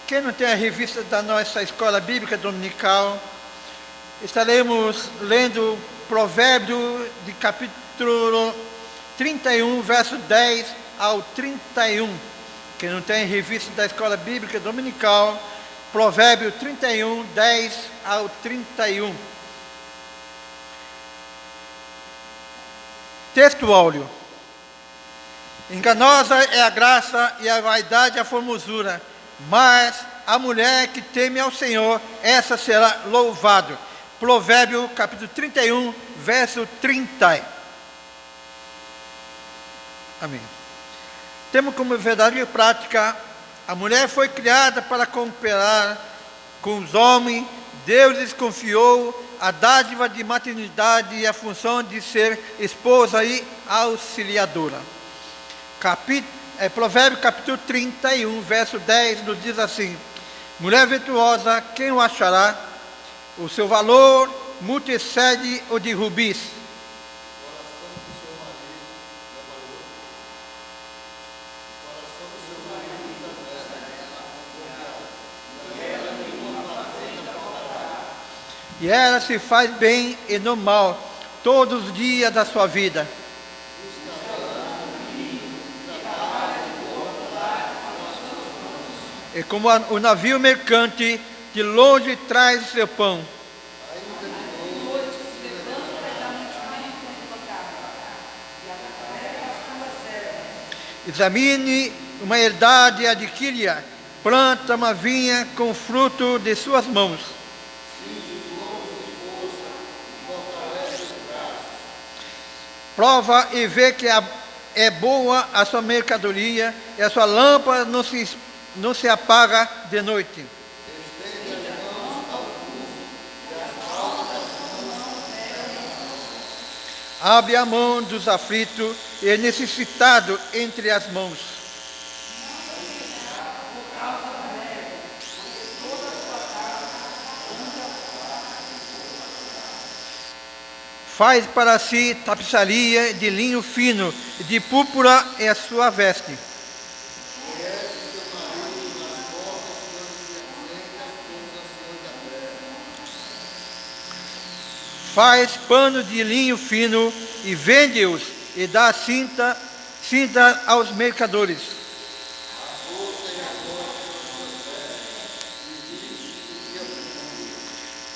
Quem não tem a revista da nossa escola bíblica dominical, estaremos lendo Provérbio de capítulo 31, verso 10 ao 31. Quem não tem a revista da escola bíblica dominical, Provérbio 31, 10 ao 31. Texto áureo. Enganosa é a graça e a vaidade a formosura, mas a mulher que teme ao Senhor, essa será louvada. Provérbio capítulo 31, verso 30. Amém. Temos como verdade e prática: a mulher foi criada para cooperar com os homens. Deus lhes confiou a dádiva de maternidade e a função de ser esposa e auxiliadora. Provérbio capítulo 31, verso 10, nos diz assim: mulher virtuosa, quem o achará? O seu valor muito excede o de rubis. E ela se faz bem e no mal todos os dias da sua vida. É como o navio mercante, de longe traz o seu pão. Examine uma herdade e adquire-a. Planta uma vinha com fruto de suas mãos. Prova e vê que é boa a sua mercadoria, e a sua lâmpada não se apaga de noite. Abre a mão dos aflitos e necessitado entre as mãos. Faz para si tapeçaria de linho fino, de púrpura é a sua veste. Faz pano de linho fino e vende-os, e dá cinta aos mercadores.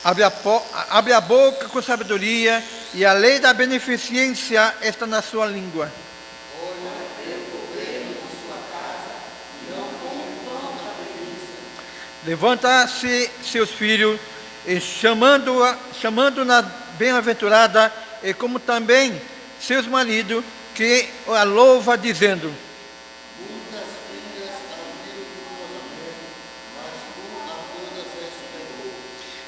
Abre a boca com sabedoria, e a lei da beneficência está na sua língua. Levanta-se seus filhos, e chamando-na bem-aventurada, e como também seus maridos, que a louva, dizendo: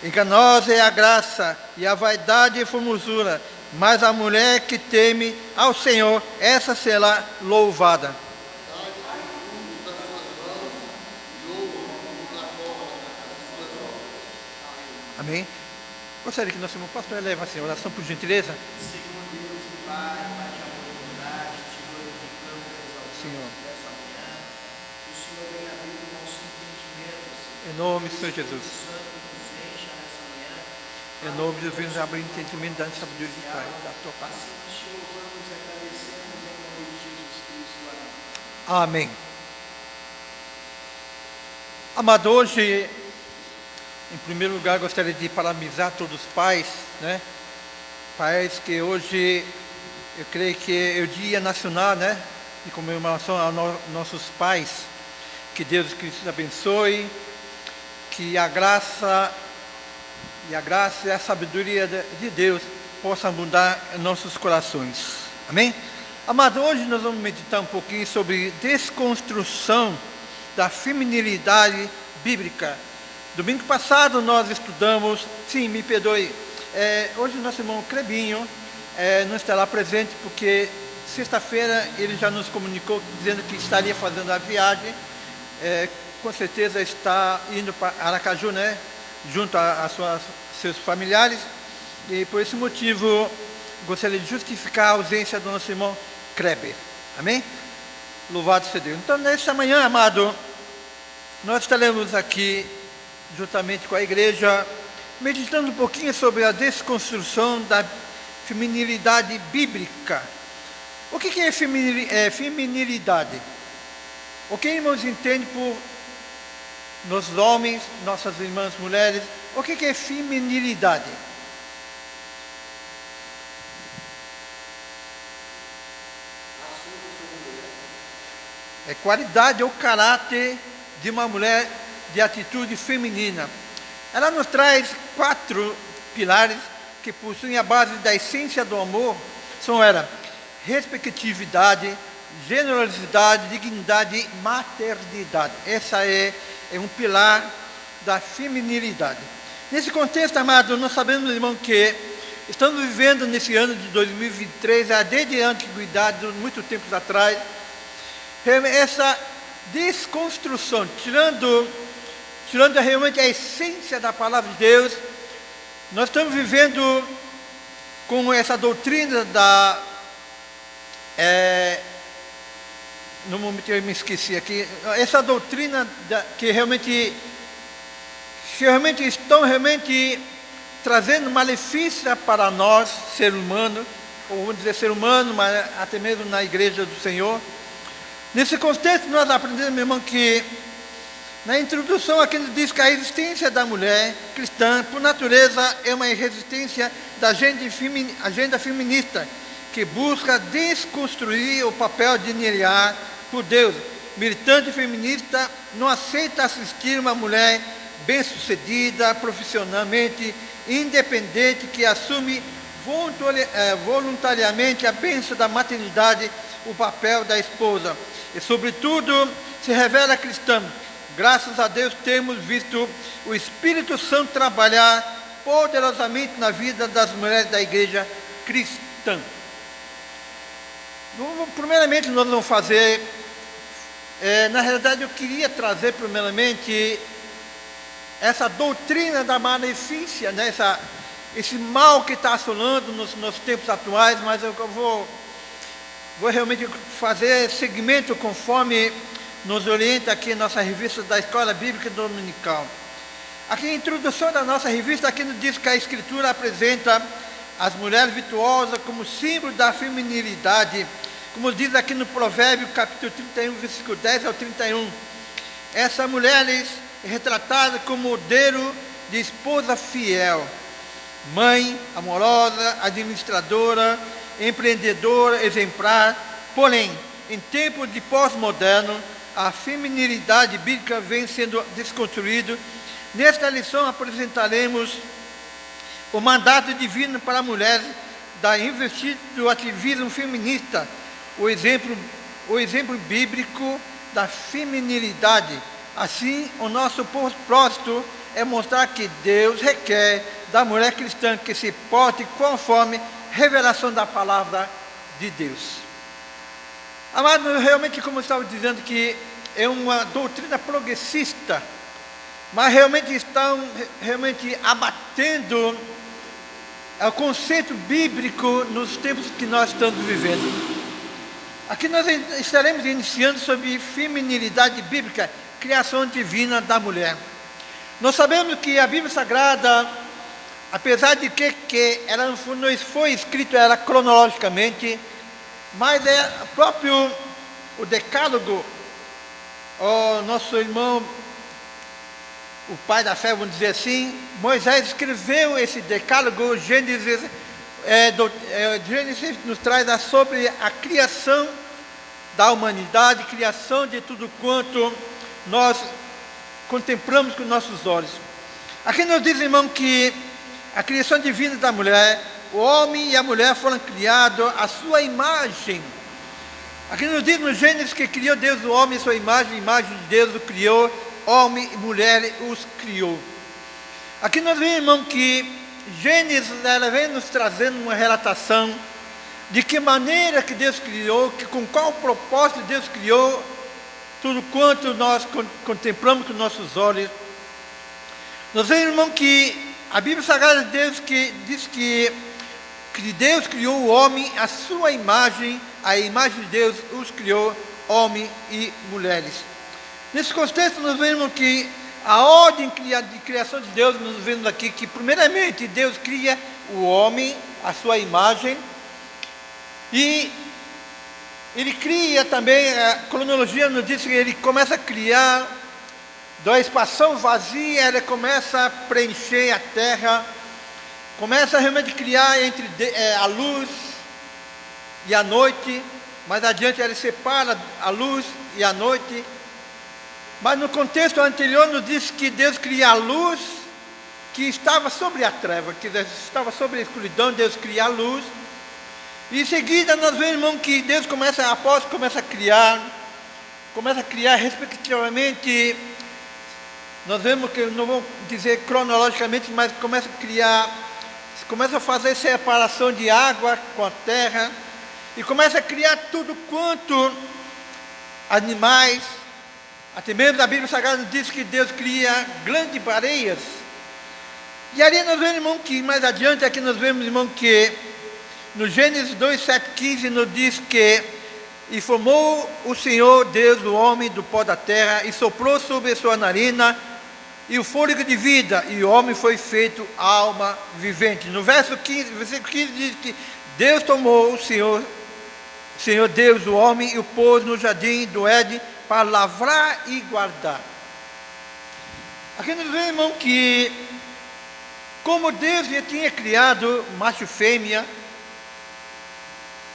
enganosa é a graça e a vaidade e formosura, mas a mulher que teme ao Senhor, essa será louvada. Amém? Gostaria que nosso irmão pastor elevasse a oração, por gentileza. Senhor Deus e Pai, Pai de amor e bondade, te glorificamos e exaltamos Senhor, nessa manhã. Que o Senhor venha abrir o nosso entendimento, Senhor. em nome do Senhor Jesus. Santo nos encha nessa manhã. Em nome de Jesus, abre o entendimento da sabedoria do Pai, da tua palavra. Assim nós te louvamos e agradecemos em nome de Jesus Cristo. Amém. Amém. Amado, hoje, em primeiro lugar, gostaria de parabenizar todos os pais, né? Pais que hoje, eu creio que é o Dia Nacional, né? De comemoração aos nossos pais. Que Deus Cristo abençoe, que a graça e a sabedoria de Deus possam mudar em nossos corações. Amém? Amado, hoje nós vamos meditar um pouquinho sobre desconstrução da feminilidade bíblica. Domingo passado nós estudamos, sim, me perdoe, hoje nosso irmão Crebinho não estará presente porque sexta-feira ele já nos comunicou dizendo que estaria fazendo a viagem, com certeza está indo para Aracaju, né, junto a seus familiares, e por esse motivo gostaria de justificar a ausência do nosso irmão Kreber. Amém? Louvado seja Deus. Então, nesta manhã, amado, nós estaremos aqui, juntamente com a igreja, meditando um pouquinho sobre a desconstrução da feminilidade bíblica. O que é feminilidade? O que irmãos entendem por nos homens, nossas irmãs mulheres? O que é feminilidade? É qualidade ou caráter de uma mulher de atitude feminina. Ela nos traz 4 pilares que possuem a base da essência do amor. São respectividade, generosidade, dignidade e maternidade. Essa é um pilar da feminilidade. Nesse contexto, amado, nós sabemos, irmão, que estamos vivendo nesse ano de 2023, desde a antiguidade, muito tempo atrás, essa desconstrução, tirando realmente a essência da palavra de Deus. Nós estamos vivendo com essa doutrina no momento eu me esqueci aqui, essa doutrina que realmente estão trazendo malefício para nós, ser humano, ou vamos dizer ser humano, mas até mesmo na igreja do Senhor. Nesse contexto, nós aprendemos, meu irmão, que na introdução aqui nos diz que a existência da mulher cristã, por natureza, é uma resistência da agenda feminista, que busca desconstruir o papel de linear por Deus. Militante feminista não aceita assistir uma mulher bem-sucedida, profissionalmente independente, que assume voluntariamente a bênção da maternidade, o papel da esposa. E, sobretudo, se revela cristã. Graças a Deus temos visto o Espírito Santo trabalhar poderosamente na vida das mulheres da igreja cristã. Primeiramente, nós vamos fazer, na realidade eu queria trazer primeiramente essa doutrina da malefícia, né? Esse mal que está assolando nos tempos atuais, mas eu vou realmente fazer segmento conforme nos orienta aqui nossa revista da Escola Bíblica Dominical. Aqui a introdução da nossa revista aqui nos diz que a Escritura apresenta as mulheres virtuosas como símbolo da feminilidade, como diz aqui no Provérbio, capítulo 31, versículo 10 ao 31. Essa mulher é retratada como modelo de esposa fiel, mãe amorosa, administradora, empreendedora, exemplar. Porém, em tempos de pós-moderno, a feminilidade bíblica vem sendo desconstruída. Nesta lição apresentaremos o mandato divino para a mulher da investida do ativismo feminista, o exemplo bíblico da feminilidade. Assim, o nosso propósito é mostrar que Deus requer da mulher cristã que se porte conforme revelação da palavra de Deus. Amado, realmente, como eu estava dizendo, que é uma doutrina progressista, mas realmente estão abatendo o conceito bíblico nos tempos que nós estamos vivendo. Aqui nós estaremos iniciando sobre feminilidade bíblica, criação divina da mulher. Nós sabemos que a Bíblia Sagrada, apesar de que ela não foi escrita cronologicamente, mas é próprio o Decálogo, o nosso irmão, o pai da fé, vamos dizer assim, Moisés escreveu esse Decálogo. Gênesis nos traz sobre a criação da humanidade, criação de tudo quanto nós contemplamos com nossos olhos. Aqui nos diz, irmão, que a criação divina da mulher, o homem e a mulher foram criados à sua imagem. Aqui nos diz no Gênesis que criou Deus o homem à sua imagem, a imagem de Deus o criou, homem e mulher os criou. Aqui nós vemos, irmão, que Gênesis ela vem nos trazendo uma relatação de que maneira que Deus criou, com qual propósito Deus criou tudo quanto nós contemplamos com nossos olhos. Nós vemos, irmão, que a Bíblia Sagrada de Deus diz que Deus criou o homem à sua imagem, a imagem de Deus os criou, homem e mulheres. Nesse contexto, nós vemos que a ordem de criação de Deus, nós vemos aqui que, primeiramente, Deus cria o homem, a sua imagem, e Ele cria também, a cronologia nos diz que Ele começa a criar da expansão vazia, Ele começa a preencher a terra, começa a realmente criar entre a luz e a noite. Mais adiante Ele separa a luz e a noite. Mas no contexto anterior nos diz que Deus cria a luz que estava sobre a treva, que estava sobre a escuridão, Deus cria a luz. E em seguida nós vemos, irmão, que Deus começa a criar respectivamente, nós vemos que, não vou dizer cronologicamente, mas começa a fazer separação de água com a terra, e começa a criar tudo quanto animais. Até mesmo a Bíblia Sagrada nos diz que Deus cria grandes bareias. E ali nós vemos, irmão, que mais adiante aqui nós vemos, irmão, que no Gênesis 2, 7, 15 nos diz que e formou o Senhor Deus o homem do pó da terra e soprou sobre a sua narina e o fôlego de vida, e o homem foi feito alma vivente. No versículo 15 diz que Deus tomou o Senhor Deus o homem e o pôs no jardim do Éden para lavrar e guardar. Aqui nós vemos, irmão, que como Deus já tinha criado macho e fêmea,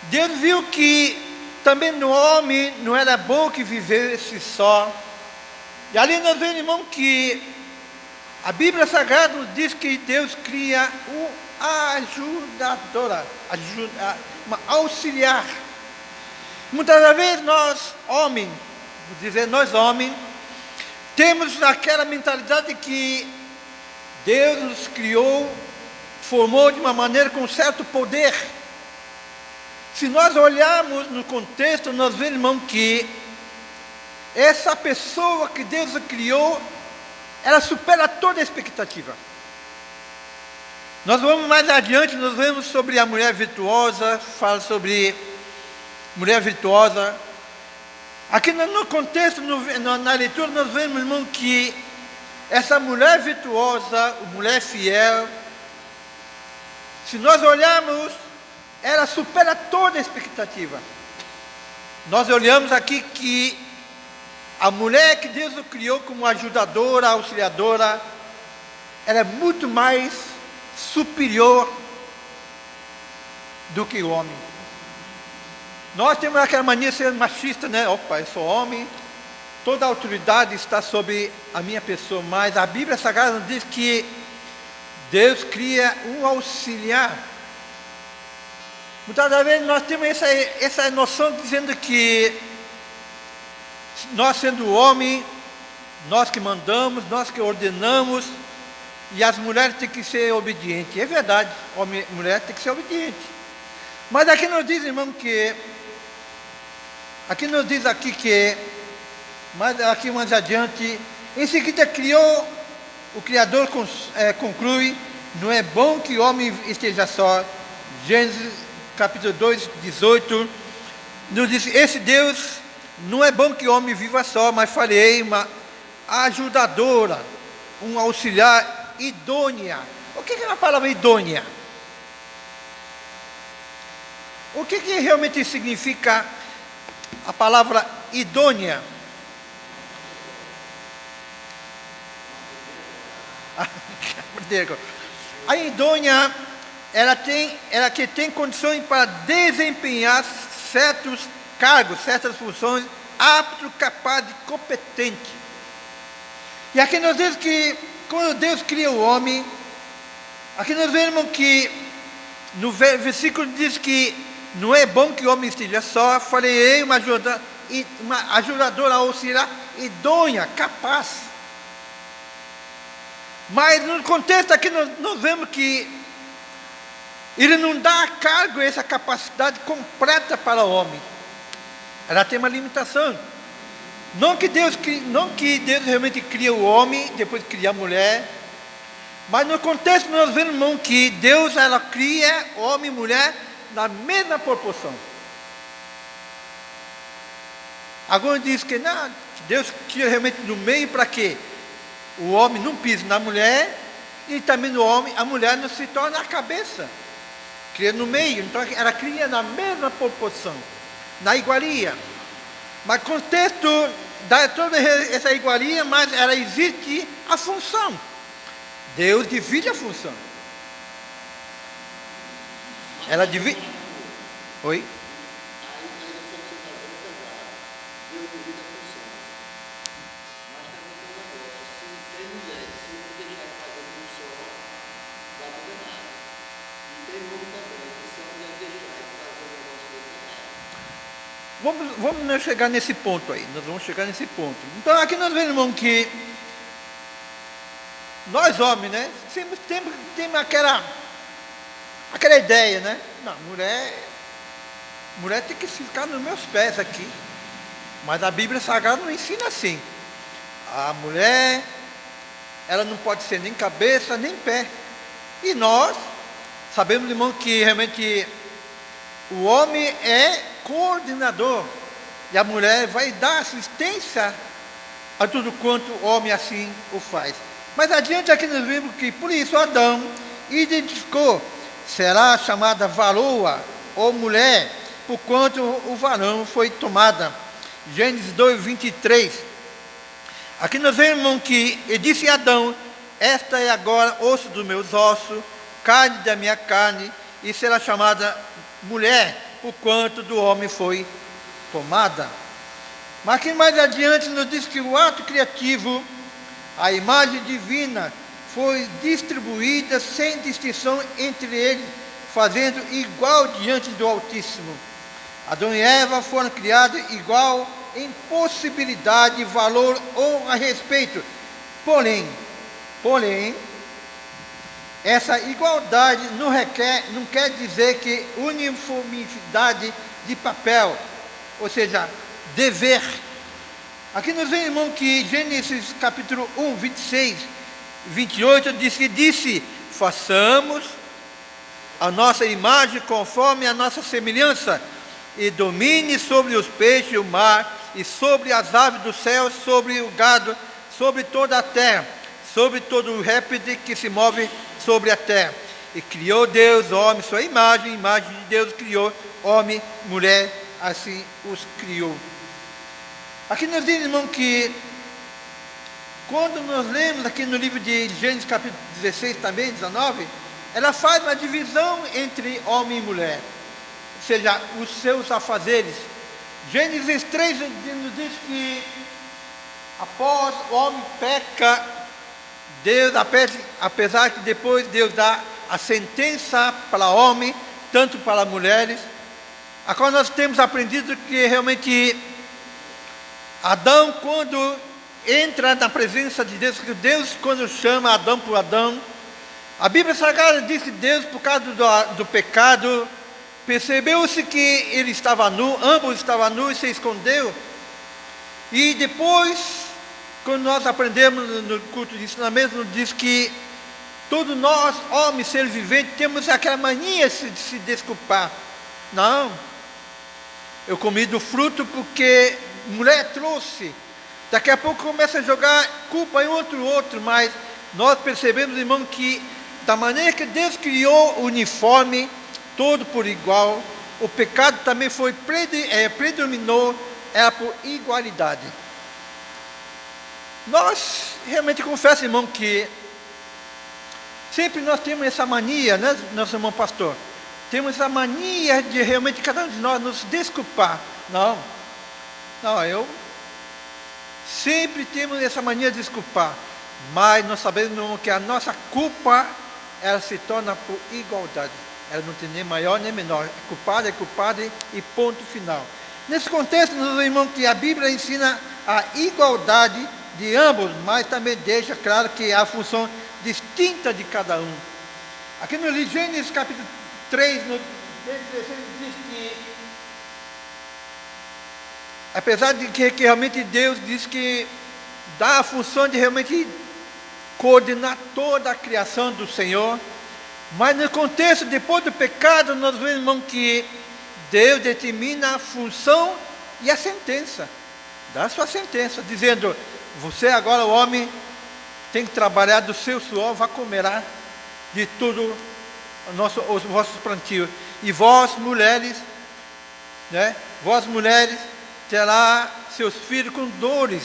Deus viu que também no homem não era bom que vivesse só. E ali nós vemos, irmão, que a Bíblia Sagrada nos diz que Deus cria uma ajudadora, uma auxiliar. Muitas vezes nós, homens, temos aquela mentalidade que Deus nos criou, formou de uma maneira com certo poder. Se nós olharmos no contexto, nós vemos, irmão, que essa pessoa que Deus criou, ela supera toda a expectativa. Nós vamos mais adiante, nós vemos sobre a mulher virtuosa, fala sobre mulher virtuosa. Aqui no contexto, na leitura, nós vemos, irmão, que essa mulher virtuosa, mulher fiel, se nós olharmos, ela supera toda a expectativa. Nós olhamos aqui que a mulher que Deus criou como ajudadora, auxiliadora, ela é muito mais superior do que o homem. Nós temos aquela mania de ser machista, né? Opa, eu sou homem, toda a autoridade está sobre a minha pessoa, mas a Bíblia Sagrada nos diz que Deus cria um auxiliar. Muitas vezes nós temos essa noção dizendo que nós sendo homem, nós que mandamos, nós que ordenamos, e as mulheres têm que ser obedientes. É verdade, homem e mulher têm que ser obedientes. Mas aqui nos diz, irmão, que mas aqui mais adiante, em seguida criou, o Criador conclui, não é bom que o homem esteja só. Gênesis capítulo 2, 18, nos diz, esse Deus, não é bom que o homem viva só, mas farei uma ajudadora, um auxiliar idônea. O que é a palavra idônea? O que realmente significa a palavra idônea? A idônea, ela que tem condições para desempenhar certos cargos, certas funções, apto, capaz e competente. E aqui nós vemos que quando Deus cria o homem, aqui nós vemos que no versículo diz que não é bom que o homem esteja só, farei uma ajudadora auxiliar idônea, capaz. Mas no contexto aqui nós vemos que Ele não dá a cargo essa capacidade completa para o homem. Ela tem uma limitação. Não que Deus realmente cria o homem, depois cria a mulher. Mas no contexto nós vemos, irmão, que Deus cria homem e mulher na mesma proporção. Alguns dizem que não, Deus tira realmente no meio para quê? O homem não pisa na mulher e também no homem, a mulher não se torna a cabeça. Cria no meio, então ela cria na mesma proporção, na iguaria. Mas o contexto dá toda essa iguaria, mas ela existe a função. Deus divide a função. Ela divide. Oi? Vamos chegar nesse ponto aí. Nós vamos chegar nesse ponto. Então aqui nós vemos, irmão, que nós homens, né? Sempre temos aquela ideia, né? Não, mulher tem que ficar nos meus pés aqui. Mas a Bíblia Sagrada não ensina assim. A mulher, ela não pode ser nem cabeça, nem pé. E nós sabemos, irmão, que realmente o homem é coordenador e a mulher vai dar assistência a tudo quanto o homem assim o faz. Mas adiante aqui nós vemos que por isso Adão identificou, será chamada varoa ou mulher, por quanto o varão foi tomada. Gênesis 2:23. Aqui nós vemos, irmão, que ele disse a Adão: esta é agora osso dos meus ossos, carne da minha carne, e será chamada mulher, por quanto do homem foi tomada. Mas aqui mais adiante nos diz que o ato criativo, a imagem divina, foi distribuída sem distinção entre eles, fazendo igual diante do Altíssimo. Adão e Eva foram criados igual em possibilidade, valor ou a respeito. Porém, essa igualdade não quer dizer que uniformidade de papel, ou seja, dever. Aqui nós vemos, irmão, que Gênesis capítulo 1, 26, 28, disse, façamos a nossa imagem conforme a nossa semelhança, e domine sobre os peixes do mar, e sobre as aves do céu, sobre o gado, sobre toda a terra, sobre todo o réptil que se move sobre a terra. E criou Deus, homem, sua imagem de Deus criou, homem, mulher, assim os criou. Aqui nós dizemos, irmão, que quando nós lemos aqui no livro de Gênesis capítulo 16 também, 19, ela faz uma divisão entre homem e mulher, ou seja, os seus afazeres. Gênesis 3 nos diz que após o homem peca, Deus, apesar que depois Deus dá a sentença para o homem, tanto para mulheres. Agora nós temos aprendido que realmente Adão, quando entra na presença de Deus, que Deus quando chama Adão por Adão, a Bíblia Sagrada diz que Deus, por causa do pecado, percebeu-se que ele estava nu, ambos estavam nus e se escondeu. E depois, quando nós aprendemos no culto de ensinamento, diz que todos nós, homens, seres viventes, temos aquela mania de se desculpar. Não, eu comi do fruto porque mulher trouxe. Daqui a pouco começa a jogar culpa em outro, mas nós percebemos, irmão, que da maneira que Deus criou o uniforme, todo por igual, o pecado também predominou, era por igualdade. Nós realmente confesso, irmão, que sempre nós temos essa mania, né, nosso irmão pastor? Temos essa mania de realmente cada um de nós nos desculpar. Não, eu sempre temos essa mania de desculpar, mas nós sabemos, irmão, que a nossa culpa, ela se torna por igualdade. Ela não tem nem maior nem menor. É culpada e ponto final. Nesse contexto, nós vemos, irmão, que a Bíblia ensina a igualdade de ambos, mas também deixa claro que há a função distinta de cada um. Aqui no Gênesis capítulo 3, no 16, diz que, apesar de que realmente Deus diz que dá a função de realmente coordenar toda a criação do Senhor, mas no contexto, depois do pecado, nós vemos, irmão, que Deus determina a função e a sentença. dá a sua sentença, dizendo: você agora, o homem, tem que trabalhar do seu suor, vai comerá de tudo os vossos plantios. E vós, mulheres, né? Vós, mulheres, terá seus filhos com dores.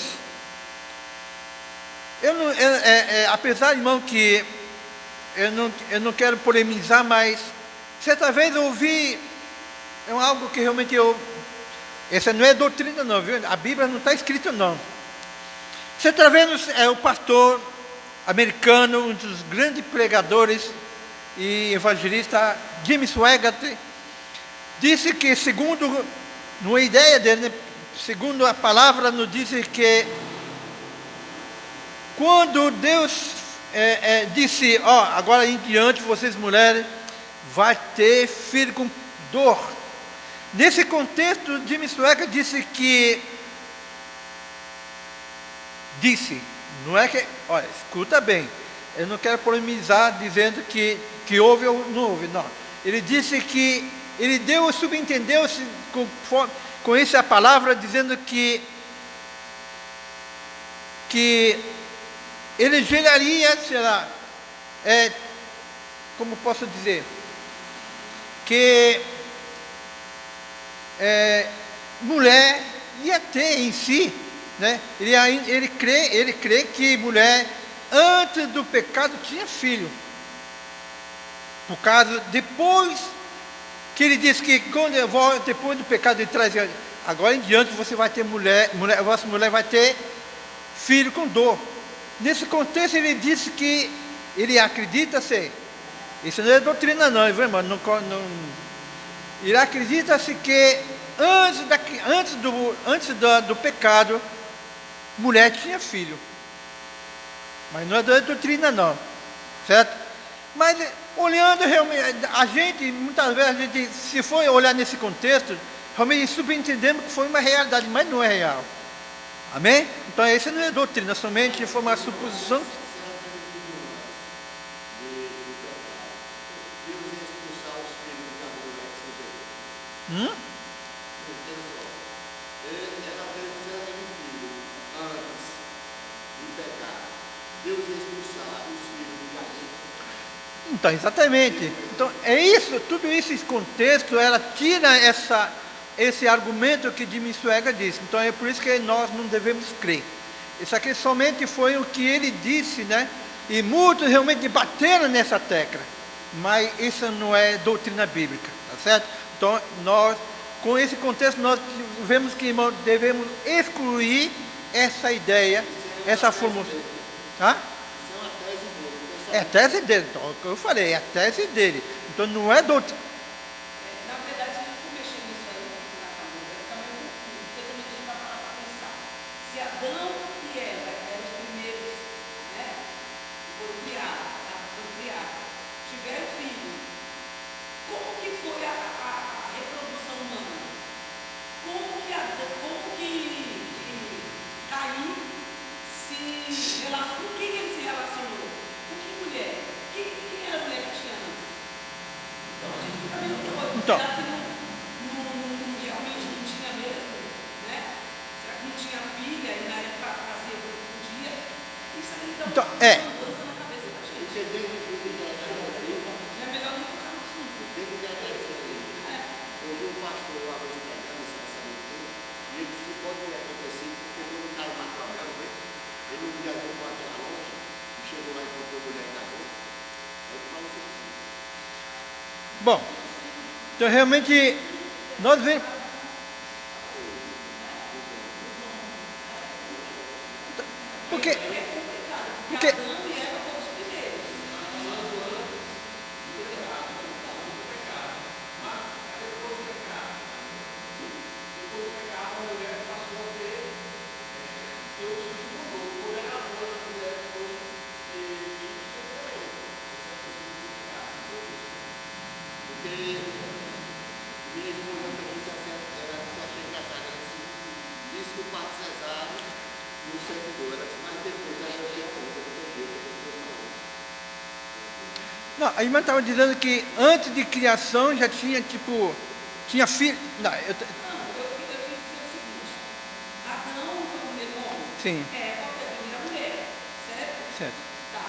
Apesar, irmão, que eu não quero polemizar, mas certa vez eu ouvi algo que realmente essa não é doutrina não, viu? A Bíblia não está escrito não. Certa vez o pastor americano, um dos grandes pregadores e evangelista, Jim Swaggart, disse que, segundo uma ideia dele, segundo a palavra, nos diz que quando Deus disse: agora em diante vocês mulheres vai ter filho com dor. Nesse contexto, Jim Swaggart disse, não é que, olha, escuta bem, eu não quero polemizar dizendo que houve ou não houve, não. Ele disse que ele subentendeu-se com essa palavra, dizendo que ele geraria, como posso dizer, que mulher ia ter em si, né? Ele crê que mulher, antes do pecado, tinha filho. Por causa, depois que ele disse que depois do pecado ele traz, agora em diante você vai ter vossa mulher vai ter filho com dor. Nesse contexto ele disse que ele acredita ser, isso não é doutrina não, irmão, ele acredita-se que antes do pecado, mulher tinha filho. Mas não é doutrina não, certo? Mas olhando realmente, muitas vezes, se for olhar nesse contexto, realmente subentendemos que foi uma realidade, mas não é real. Amém? Então essa não é doutrina, somente foi uma suposição. Então, exatamente. Então, é isso, tudo isso, esse contexto, ela tira esse argumento que Jim Swaggart disse. Então, é por isso que nós não devemos crer. Isso aqui somente foi o que ele disse, né? E muitos realmente bateram nessa tecla. Mas isso não é doutrina bíblica, tá certo? Então, nós, com esse contexto, nós vemos que, irmão, devemos excluir essa ideia, essa formulação. Tá? É a tese dele, então, o que eu falei, é a tese dele. Então não é doutrina. Na verdade, se eu for mexer nisso aí, na cabeça, fica meio confuso, porque também a gente vai parar para pensar. Se Adão e Eva eram os primeiros, né, que foram criados, tiveram filho, como que foi a reprodução humana? Como que Caim se relacionou? Com quem ele se relacionou? Quem era a mulher que tinha antes? Então a gente fica meio doido. Então. Será que realmente não tinha mesmo? Né? Será que não tinha filha e na época fazia um dia? Isso aí então, mudança na cabeça da gente. É melhor não tocar no assunto. Eu vi um pastor lá pregando essa leitura, e ele disse que pode ter acontecido, porque quando o cara matou a mulher, ele não viajou com aquela longe, e chegou lá e encontrou a mulher da rua. Bom, então realmente nós vemos. Porque não, a irmã estava dizendo que antes de criação já tinha tinha filho. Não, Eu quis dizer o seguinte: Adão Sim, Eva foi a primeira mulher, certo? certo. Tá.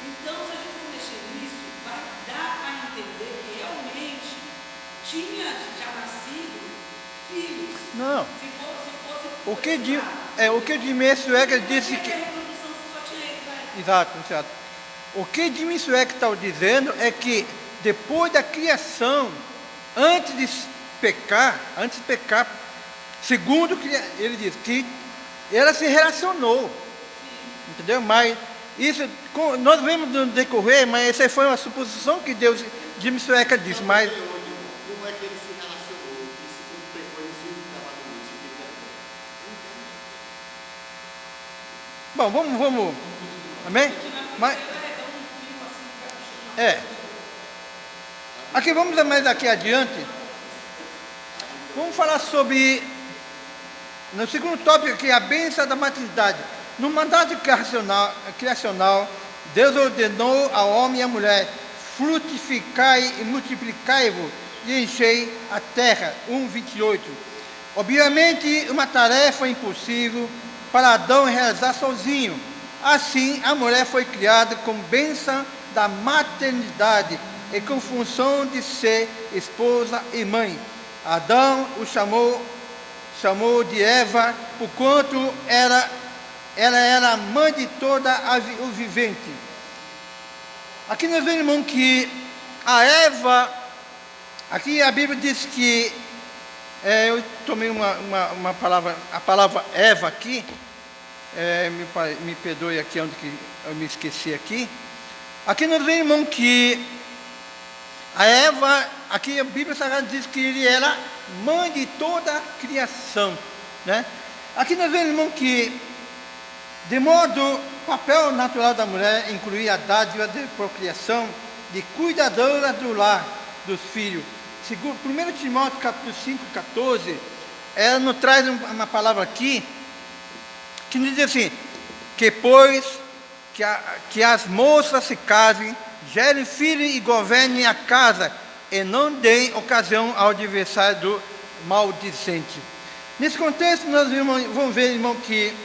Então, se a gente for mexer nisso, vai dar a entender que realmente tinha já nascido filhos. Não. Se fosse O que, por de, esse lado. o que Jimmy Swagger disse Porque que... a reprodução só tinha ele, né? Exato, exato. O que Jimmy Swagger está dizendo é que depois da criação, antes de pecar, segundo que ele diz, que ela se relacionou, entendeu? Mas isso, nós vemos no decorrer, mas essa foi uma suposição que Jimmy Swagger disse, mas... Como é que ele se relacionou? Que segundo pecou, ele se estava no mundo. Bom, vamos, amém? Mas, aqui vamos mais aqui adiante, vamos falar sobre, no segundo tópico aqui, a bênção da maternidade. No mandato criacional, Deus ordenou ao homem e à mulher: frutificai e multiplicai-vos e enchei a terra. 1:28. Obviamente, uma tarefa impossível para Adão realizar sozinho. Assim, a mulher foi criada com bênção da maternidade e com função de ser esposa e mãe. Adão o chamou de Eva, porquanto ela era a mãe de toda o vivente. Aqui nós vemos, irmão, que a Eva, aqui a Bíblia diz que, eu tomei uma palavra, a palavra Eva aqui, me perdoe aqui onde que eu me esqueci aqui. Aqui nós vemos, irmão, que a Eva, aqui a Bíblia Sagrada diz que ele era mãe de toda a criação, né? Aqui nós vemos, irmão, que de modo, o papel natural da mulher incluía a dádiva de procriação, de cuidadora do lar, dos filhos. Segundo 1 Timóteo capítulo 5:14, ela nos traz uma palavra aqui, que nos diz assim, que pois que as moças se casem, gerem filhos e governem a casa, e não deem ocasião ao adversário do maldizente. Nesse contexto, nós vamos ver, irmão, que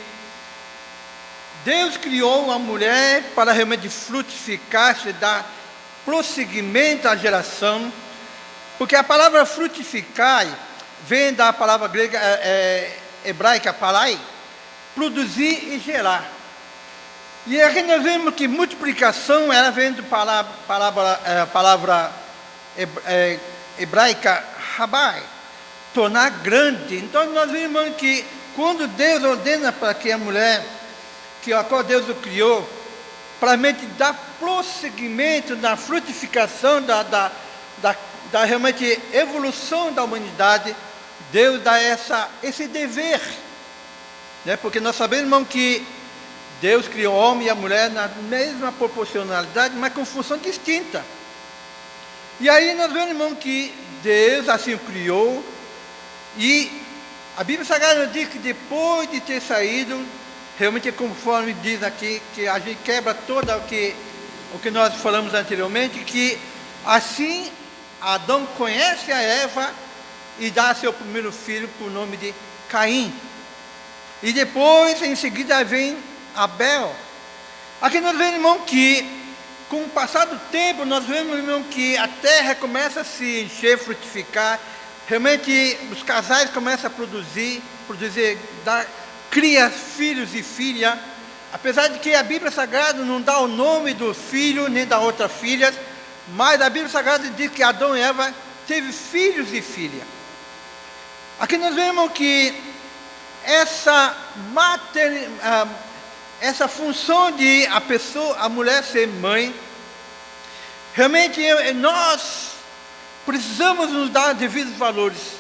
Deus criou a mulher para realmente frutificar, se dar prosseguimento à geração, porque a palavra frutificar vem da palavra grega hebraica parai, produzir e gerar. E aqui nós vemos que multiplicação ela vem da palavra hebraica rabai, tornar grande. Então nós vemos que quando Deus ordena para que a mulher, que a qual Deus o criou, para realmente dar prosseguimento na frutificação da realmente evolução da humanidade, Deus dá esse dever, né? Porque nós sabemos, irmão, que Deus criou o homem e a mulher na mesma proporcionalidade, mas com função distinta. E aí nós vemos, irmão, que Deus assim o criou, e a Bíblia Sagrada diz que depois de ter saído, realmente conforme diz aqui, que a gente quebra todo o que nós falamos anteriormente, que assim Adão conhece a Eva e dá seu primeiro filho por nome de Caim. E depois, em seguida, vem Abel. Aqui nós vemos, irmão, que com o passar do tempo, nós vemos, irmão, que a terra começa a se encher, frutificar. Realmente, os casais começam a produzir, cria filhos e filhas. Apesar de que a Bíblia Sagrada não dá o nome do filho, nem da outra filha, mas a Bíblia Sagrada diz que Adão e Eva teve filhos e filhas. Aqui nós vemos que essa função de a mulher ser mãe, realmente nós precisamos nos dar devidos valores.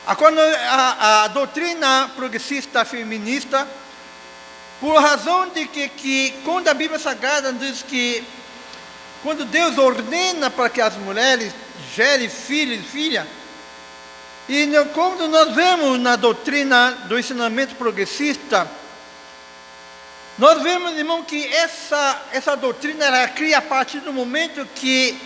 A doutrina progressista feminista, por razão de que quando a Bíblia Sagrada diz que quando Deus ordena para que as mulheres gerem filhos e filhas, e quando nós vemos na doutrina do ensinamento progressista, nós vemos, irmão, que essa doutrina ela cria a partir do momento que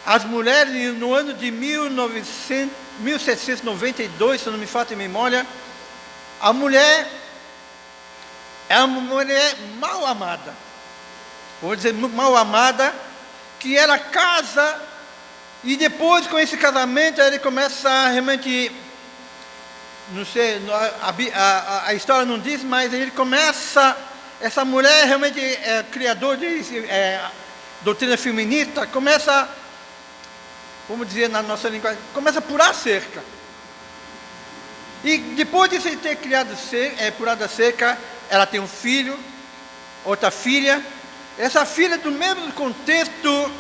as mulheres, no ano de 1792, se não me falta a memória, a mulher é uma mulher mal amada. Vou dizer mal amada, que ela casa e depois com esse casamento ele começa a realmente, não sei, a história não diz, mas ele começa, essa mulher realmente é criador de doutrina feminista, começa, vamos dizer na nossa linguagem, começa a purar cerca. E depois de ter purado a cerca, ela tem um filho, outra filha. Essa filha, do mesmo contexto,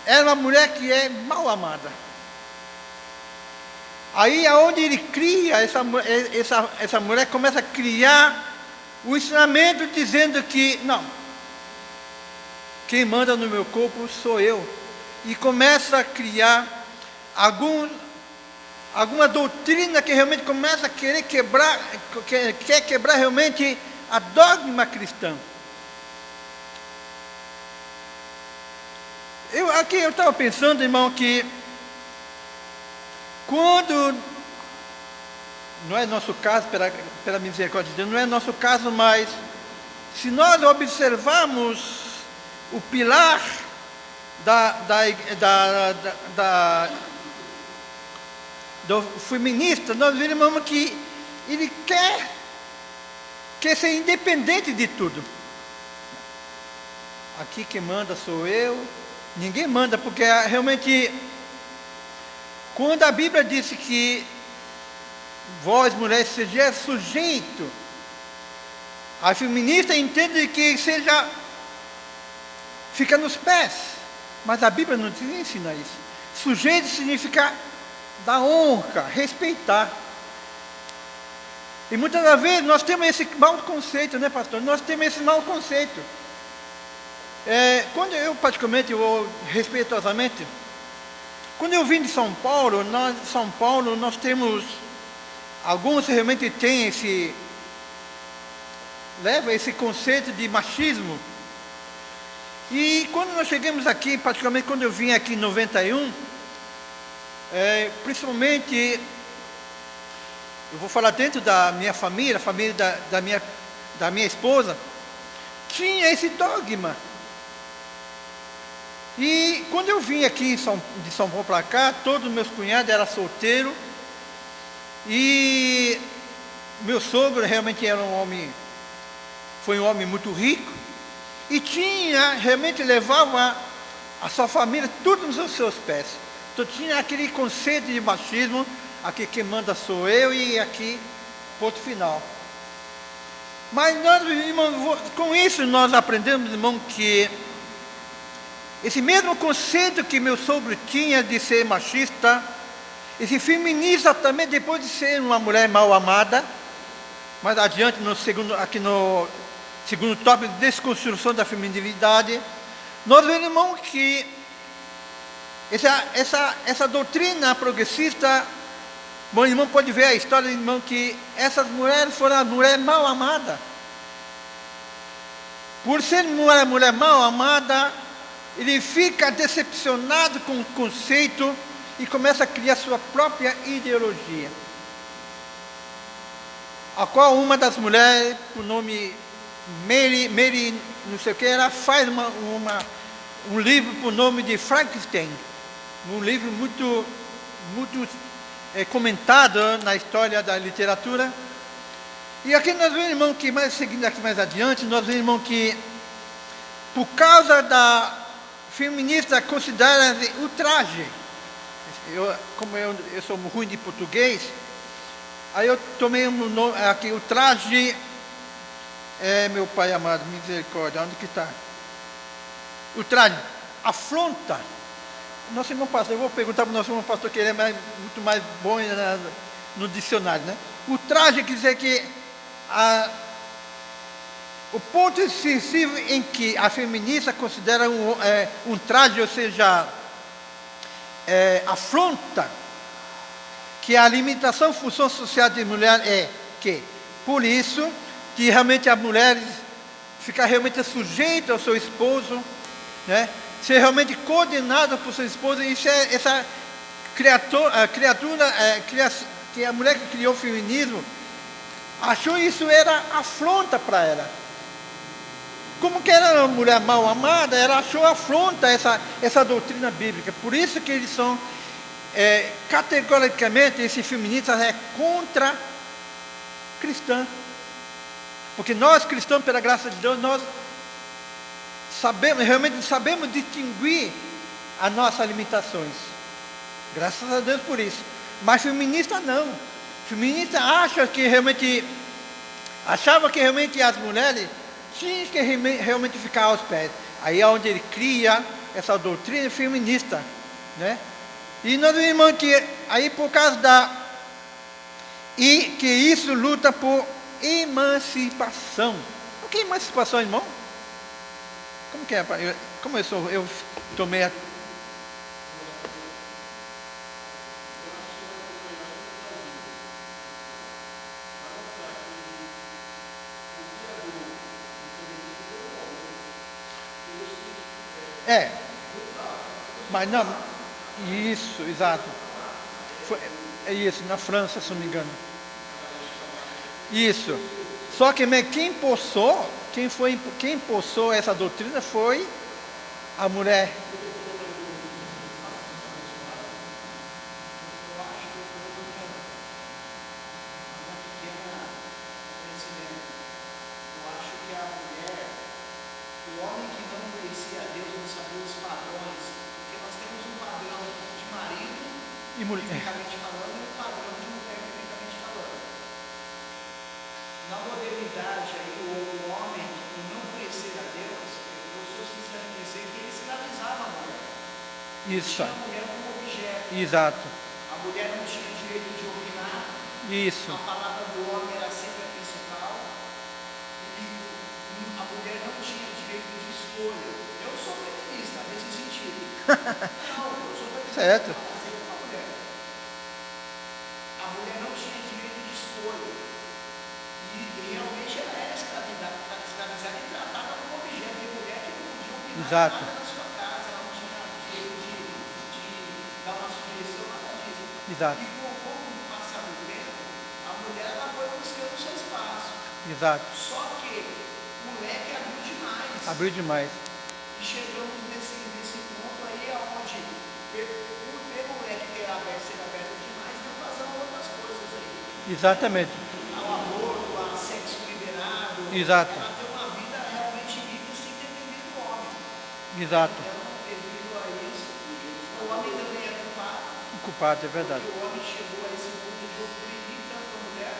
é uma mulher que é mal amada. Aí aonde ele cria, essa mulher começa a criar o ensinamento dizendo que, não, quem manda no meu corpo sou eu. E começa a criar alguma doutrina que realmente começa a quer quebrar realmente a dogma cristã. Eu estava pensando, irmão, que quando, não é nosso caso, pela misericórdia de Deus, não é nosso caso, mas se nós observarmos o pilar do feminista, nós veremos que ele quer ser independente de tudo. Aqui quem manda sou eu, ninguém manda, porque realmente, quando a Bíblia disse que vós, mulheres, sejais sujeito, a feminista entende que fica nos pés, mas a Bíblia não nos ensina isso. Sujeito significa dar honra, respeitar. E muitas das vezes nós temos esse mau conceito, né, pastor? Nós temos esse mau conceito. Quando eu, particularmente, respeitosamente, quando eu vim de São Paulo, nós temos, alguns realmente têm leva esse conceito de machismo. E quando nós chegamos aqui, particularmente quando eu vim aqui em 91, principalmente, eu vou falar dentro da minha família, a família da minha esposa, tinha esse dogma. E quando eu vim aqui de São Paulo para cá, todos os meus cunhados eram solteiros, e meu sogro realmente foi um homem muito rico, e realmente levava a sua família tudo nos seus pés. Então tinha aquele conceito de machismo, aqui quem manda sou eu e aqui, ponto final. Mas nós, irmão, com isso nós aprendemos, irmão, que esse mesmo conceito que meu sogro tinha de ser machista, esse feminista também, depois de ser uma mulher mal amada, mais adiante aqui no segundo tópico, desconstrução da feminilidade, nós vemos, irmão, que essa doutrina progressista, bom, irmão, pode ver a história, irmão, que essas mulheres foram as mulheres mal amadas. Por ser uma mulher mal amada, ele fica decepcionado com o conceito e começa a criar sua própria ideologia. A qual uma das mulheres, por nome Mary não sei o que, ela faz um livro por nome de Frankenstein, um livro muito comentado na história da literatura. E aqui nós vemos, irmão, que seguindo aqui mais adiante, nós vemos, irmão, que por causa da feminista considera o traje, como eu sou ruim de português, aí eu tomei aqui o traje, meu pai amado, misericórdia, onde que está? O traje afronta. Nosso irmão pastor, eu vou perguntar para o nosso irmão pastor, que ele é muito mais bom no dicionário, né? O traje quer dizer que o ponto decisivo em que a feminista considera um traje, ou seja, afronta, que a limitação função social de mulher é que, por isso, que realmente a mulher fica realmente sujeita ao seu esposo, né? Ser realmente coordenada por seu esposo, isso é essa criatura, que a mulher que criou o feminismo, achou isso era afronta para ela. Como que era uma mulher mal amada, ela achou afronta essa doutrina bíblica. Por isso que eles são, categoricamente, esses feministas é contra cristã. Porque nós cristãos, pela graça de Deus, nós realmente sabemos distinguir as nossas limitações. Graças a Deus por isso. Mas feminista não. Feminista achava que realmente as mulheres tinham que realmente ficar aos pés. Aí é onde ele cria essa doutrina feminista, né? E nós vimos que aí por causa e que isso luta por emancipação. O que é emancipação, irmão? Como que é? Como eu tomei a... Mas não, isso, exato. É isso, na França, se não me engano. Isso. Só que quem impulsou essa doutrina foi a mulher. Biblicamente falando, e o padrão de mulher biblicamente falando. Na modernidade, aí, o homem que não conhecer a Deus, os seus cristãos dizer que ele escravizava a mulher. Isso. Tinha a mulher como objeto. Exato. A mulher não tinha direito de opinar. Isso. A palavra do homem era sempre a principal. E a mulher não tinha direito de escolha. Eu sou feminista nesse sentido. Não, eu sou feminista. Certo. A mulher não tinha direito de escolha. E realmente ela era escravizada e tratada como objeto de mulher que não podia opinar Exato. nada na sua casa. Ela não tinha direito de dar uma sugestão, nada disso. Exato. E com o passar do tempo, a mulher ela foi buscando o seu espaço. Exato. Só que o leque abriu demais. Abriu demais. E chegamos nesse ponto aí aonde por ter o leque ter aberto, ser aberto demais, não vazam outras coisas aí. Exatamente. Ao aborto, ao sexo liberado. Exato. Ela ter uma vida realmente livre sem depender do homem. Exato. Então, devido a isso, o homem também é culpado. O culpado, é verdade. Porque o homem chegou a esse ponto de oprimir tanto a mulher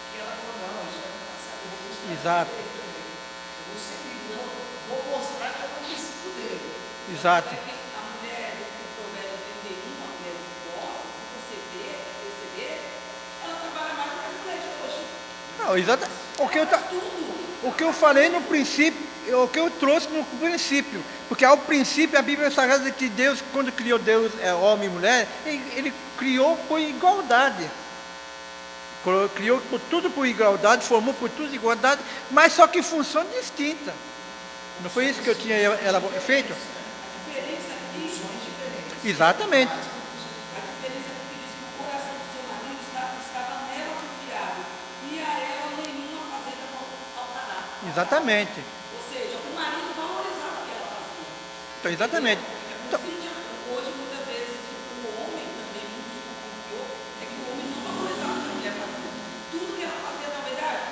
que ela falou, não, isso vai me passar, eu vou buscar. Exato. Eu vou ser livre, eu vou mostrar que eu não preciso dele. Exato. A mulher do Provérbio 31, a mulher idosa, se você perceber, ela trabalha mais do que as mulheres de hoje. Não, exato. O que eu falei no princípio, o que eu trouxe no princípio, porque ao princípio a Bíblia Sagrada diz que Deus, quando criou Deus, homem e mulher, ele criou por igualdade. Criou tudo por igualdade, formou por tudo igualdade, mas só que função distinta. Não foi isso que eu tinha feito? A diferença aqui são diferentes. Exatamente. A diferença é que diz que o coração do seu marido estava nela confiado, e a ela nenhuma fazenda faltará. Exatamente. Ou seja, o marido valorizava o que ela fazia. Então, exatamente. Então, Hoje, muitas vezes, o homem também, muito confiou, é que o homem não valorizava o que a mulher fazia. Tudo que ela fazia, na verdade,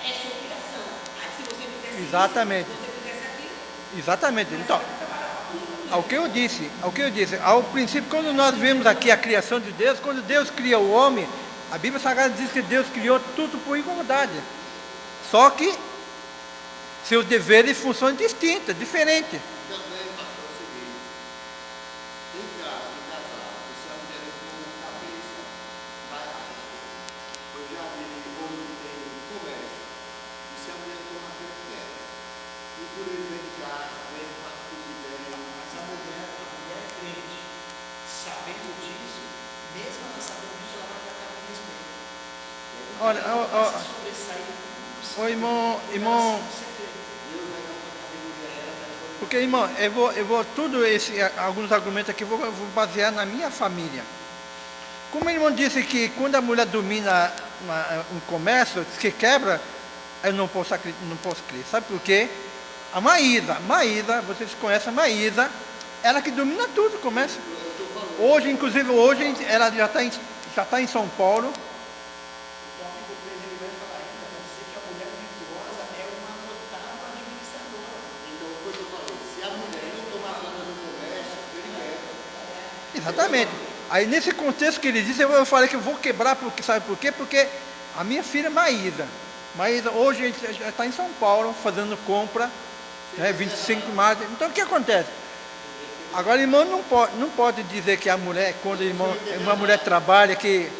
é sua criação. Aí, se você fizesse exatamente. isso, se você fizesse aquilo, Exatamente. Então, ao que eu disse, ao princípio, quando nós vemos aqui a criação de Deus, quando Deus cria o homem, a Bíblia Sagrada diz que Deus criou tudo por igualdade. Só que seus deveres e funções distintas, diferentes. Também, pastor, é o seguinte, em casa, em casal, se a mulher for cabeça, vai rápido. Eu já vi quando tem conversa, e se a mulher for uma frente, e por ele vem de casa, vem de uma tudo bem, mas a mulher é crente, sabendo disso, mesmo ela sabendo disso, ela vai tratar com respeito. Olha, irmão, porque, irmão, eu vou alguns argumentos aqui, eu vou basear na minha família. Como o irmão disse que quando a mulher domina um comércio que quebra, eu não posso crer. Sabe por quê? A Maísa, vocês conhecem a Maísa, ela que domina tudo o comércio. Hoje, inclusive, ela já está em São Paulo. O tópico 3 ele vai falar ainda para dizer que a mulher virtuosa é uma notável administradora. Então, foi o que eu falei, se a mulher não tomar conta do comércio, ele quebra. Exatamente. Aí, nesse contexto que ele disse, eu falei que eu vou quebrar, porque, sabe por quê? Porque a minha filha Maísa, hoje a gente já está em São Paulo, fazendo compra, né, 25 de março. Então, o que acontece? Agora, irmão, não pode dizer que a mulher, quando uma mulher trabalha, que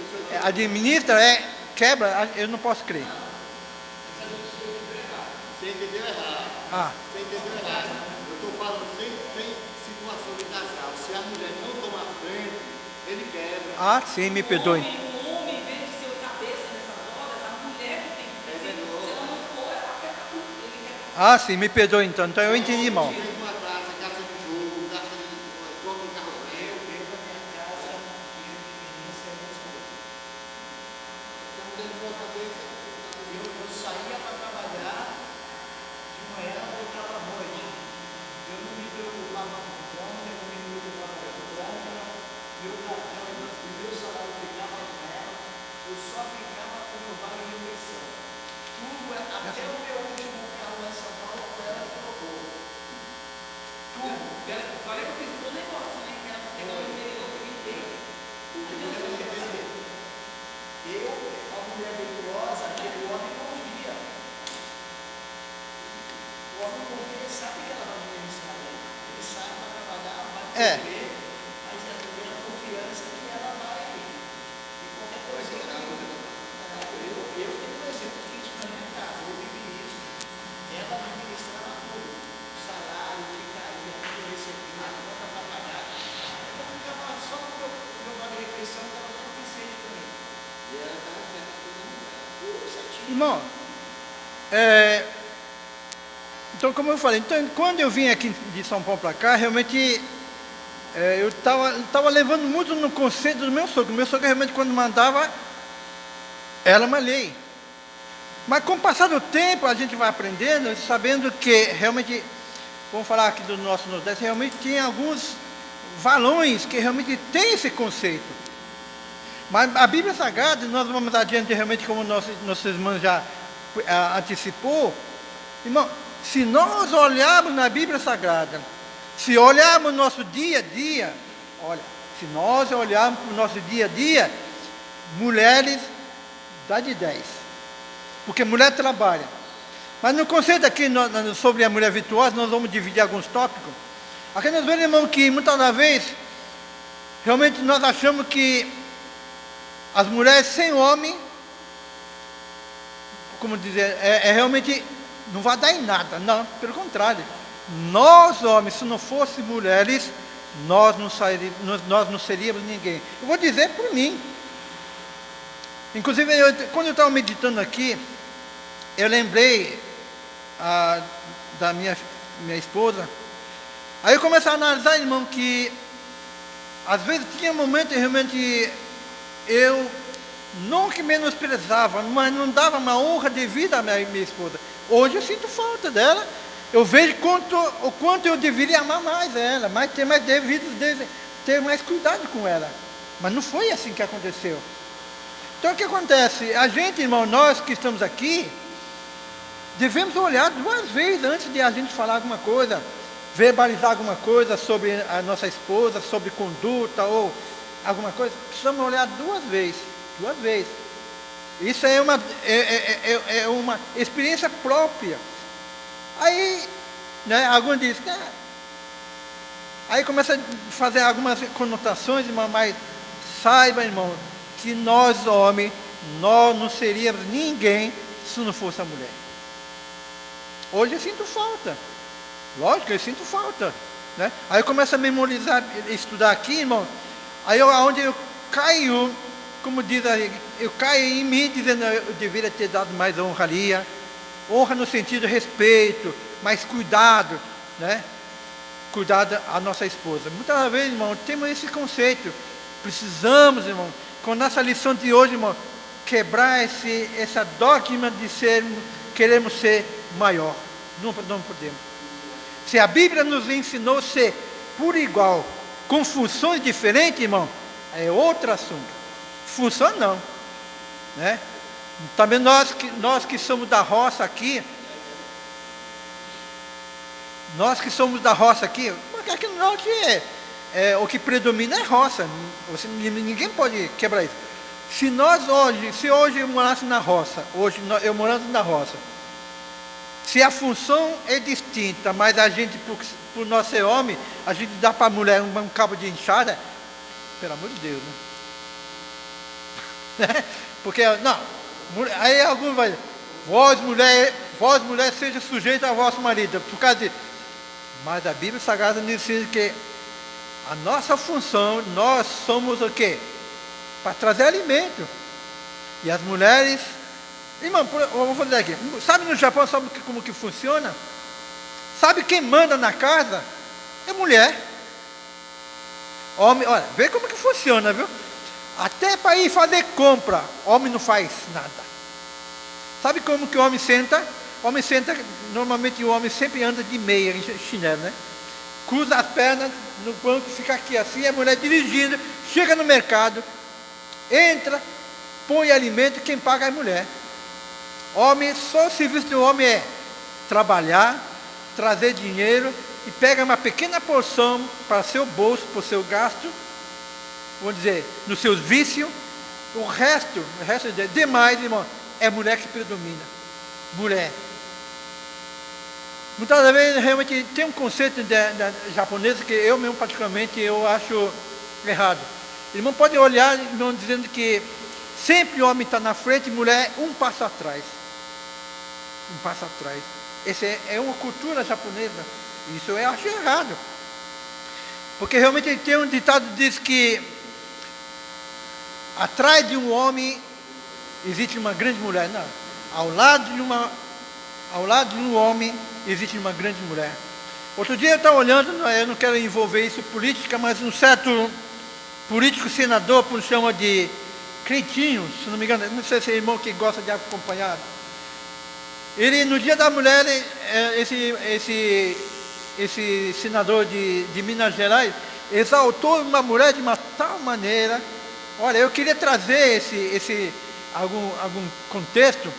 administra, quebra, eu não posso crer. Você entendeu errado. Você entendeu errado. Eu estou falando, tem situação de casal. Se a mulher não tomar frente, ele quebra. Sim, me perdoe. O homem, em vez de ser o cabeça nessas horas, a mulher que tem que fazer. Se ela não for, ela quebra tudo. Ele quebra. Sim, me perdoe então. Então eu entendi mal. Tem uma casa de jogo, casa de compra um carro velho. Eu bebo a minha casa e eu experiência minhas coisas. Então, dentro da cabeça, eu saía para trabalhar de manhã, voltava à noite. Eu não me preocupava com compra, eu não me preocupava com compra. Meu cartão, o meu salário ficava com ela. Eu só ficava com o meu vale de refeição. Tudo, até o meu último carro lá em São Paulo, foi ela que colocou. Tudo. Olha que eu fiz um negócio, né? Que era para pegar o dinheiro que me deu. Eu, a mulher virtuosa, aquele homem confia. O homem confia e sabe que ela vai administrar ele. Ele sai para trabalhar, vai receber, mas é a confiança que ela vai. E qualquer coisa. Eu tenho um exemplo disso na minha casa, eu vivi isso. Ela administrava tudo. O salário que caía, que eu recebia, a conta para pagar. Eu ficava só com o meu vale de refeição, estava suficiente para mim. E ela estava certa tudo certinho. Irmão, então como eu falei, então, quando eu vim aqui de São Paulo para cá, realmente eu estava levando muito no conceito do meu sogro. Meu sogro realmente quando mandava, era uma lei. Mas com o passar do tempo a gente vai aprendendo, sabendo que realmente, vamos falar aqui do nosso Nordeste, realmente tem alguns valões que realmente tem esse conceito. Mas a Bíblia Sagrada, nós vamos adiante realmente como nossos irmãos já antecipou. Irmão, se nós olharmos na Bíblia Sagrada, se olharmos no nosso dia a dia, se nós olharmos para o nosso dia a dia, mulheres dá de 10. Porque mulher trabalha. Mas no conceito aqui sobre a mulher virtuosa, nós vamos dividir alguns tópicos. Aqui nós vemos, irmão, que muitas das vezes, realmente nós achamos que as mulheres sem homem, como dizer, realmente não vai dar em nada. Não, pelo contrário. Nós, homens, se não fossem mulheres, nós não seríamos ninguém. Eu vou dizer por mim. Inclusive, quando eu estava meditando aqui, eu lembrei da minha esposa. Aí eu comecei a analisar, irmão, que às vezes tinha momentos realmente eu nunca menosprezava, mas não dava uma honra devida à minha esposa. Hoje eu sinto falta dela. Eu vejo o quanto eu deveria amar mais ela, mas ter mais cuidado com ela. Mas não foi assim que aconteceu. Então o que acontece? A gente, irmão, nós que estamos aqui, devemos olhar 2 vezes antes de a gente falar alguma coisa, verbalizar alguma coisa sobre a nossa esposa, sobre conduta ou alguma coisa. Precisamos olhar 2 vezes. 2 vezes. Isso é uma experiência própria. Aí, né, alguns dizem, aí começa a fazer algumas conotações, mas saiba, irmão, que nós, homens, nós não seríamos ninguém se não fosse a mulher. Hoje eu sinto falta. Lógico, eu sinto falta. Né? Aí eu começo a memorizar, estudar aqui, irmão. Aí onde eu caio, como diz aí, eu caio em mim dizendo, eu deveria ter dado mais honraria. Honra no sentido de respeito, mais cuidado, né? Cuidado à nossa esposa. Muitas vezes, irmão, temos esse conceito. Precisamos, irmão, com a nossa lição de hoje, irmão, quebrar essa dogma de queremos ser maior. Não podemos. Se a Bíblia nos ensinou a ser por igual, com funções diferentes, irmão, é outro assunto. Função não, né? Também nós que somos da roça aqui, porque aqui no norte o que predomina é roça. Ninguém pode quebrar isso. Se hoje eu morasse na roça, eu morando na roça, se a função é distinta, mas a gente, por nós ser homem, a gente dá para a mulher um cabo de enxada, pelo amor de Deus, né? Porque, não, aí alguns vai dizer, vós mulher, seja sujeito ao vosso marido, por causa de... Mas a Bíblia Sagrada nos ensina que a nossa função, nós somos o quê? Para trazer alimento. E as mulheres... Irmão, eu vou falar aqui. Sabe no Japão, sabe como que funciona? Sabe quem manda na casa? É mulher. Homem, olha, vê como que funciona, viu? Até para ir fazer compra, homem não faz nada. Sabe como que o homem senta? Normalmente o homem sempre anda de meia, chinelo, né? Cruza as pernas no banco, fica aqui assim, a mulher dirigindo, chega no mercado, entra, põe alimento, quem paga é a mulher. Homem, só o serviço do homem é trabalhar, trazer dinheiro e pega uma pequena porção para seu bolso, para o seu gasto, vamos dizer, nos seus vícios. O resto demais, irmão, é mulher que predomina. Mulher. Muitas vezes realmente tem um conceito da japonesa que eu mesmo particularmente eu acho errado. Irmão pode olhar, irmão, dizendo que sempre o homem está na frente e mulher um passo atrás. Um passo atrás. Essa é uma cultura japonesa. Isso eu acho errado. Porque realmente tem um ditado que diz que atrás de um homem existe uma grande mulher. Não. Ao lado de um homem existe uma grande mulher. Outro dia eu estava olhando, eu não quero envolver isso em política, mas um certo político senador, por chama de Creitinho, se não me engano, não sei se é irmão que gosta de acompanhar. Ele, no Dia da Mulher, esse senador de Minas Gerais, exaltou uma mulher de uma tal maneira. Olha, eu queria trazer algum contexto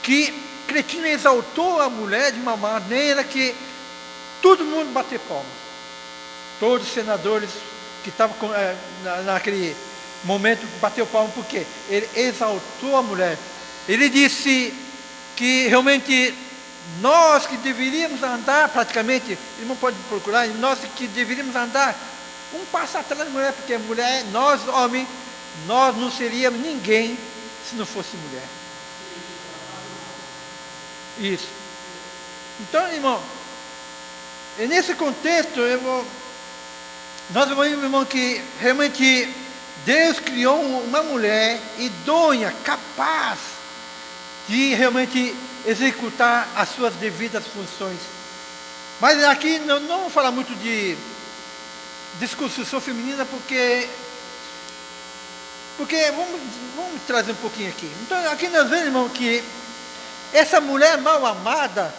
que Creitinho exaltou a mulher de uma maneira que todo mundo bateu palmas. Todos os senadores que estavam naquele momento bateu palmas, porque ele exaltou a mulher. Ele disse que realmente nós que deveríamos andar praticamente, ele não pode procurar, nós que deveríamos andar um passo atrás da mulher, porque a mulher, nós homens, nós não seríamos ninguém se não fosse mulher. Isso. Então, irmão, nesse contexto, nós vemos, irmão, que realmente Deus criou uma mulher idônea, capaz de realmente executar as suas devidas funções. Mas aqui não vou falar muito de desconstrução feminina, porque vamos trazer um pouquinho aqui. Então, aqui nós vemos, irmão, que essa mulher mal amada,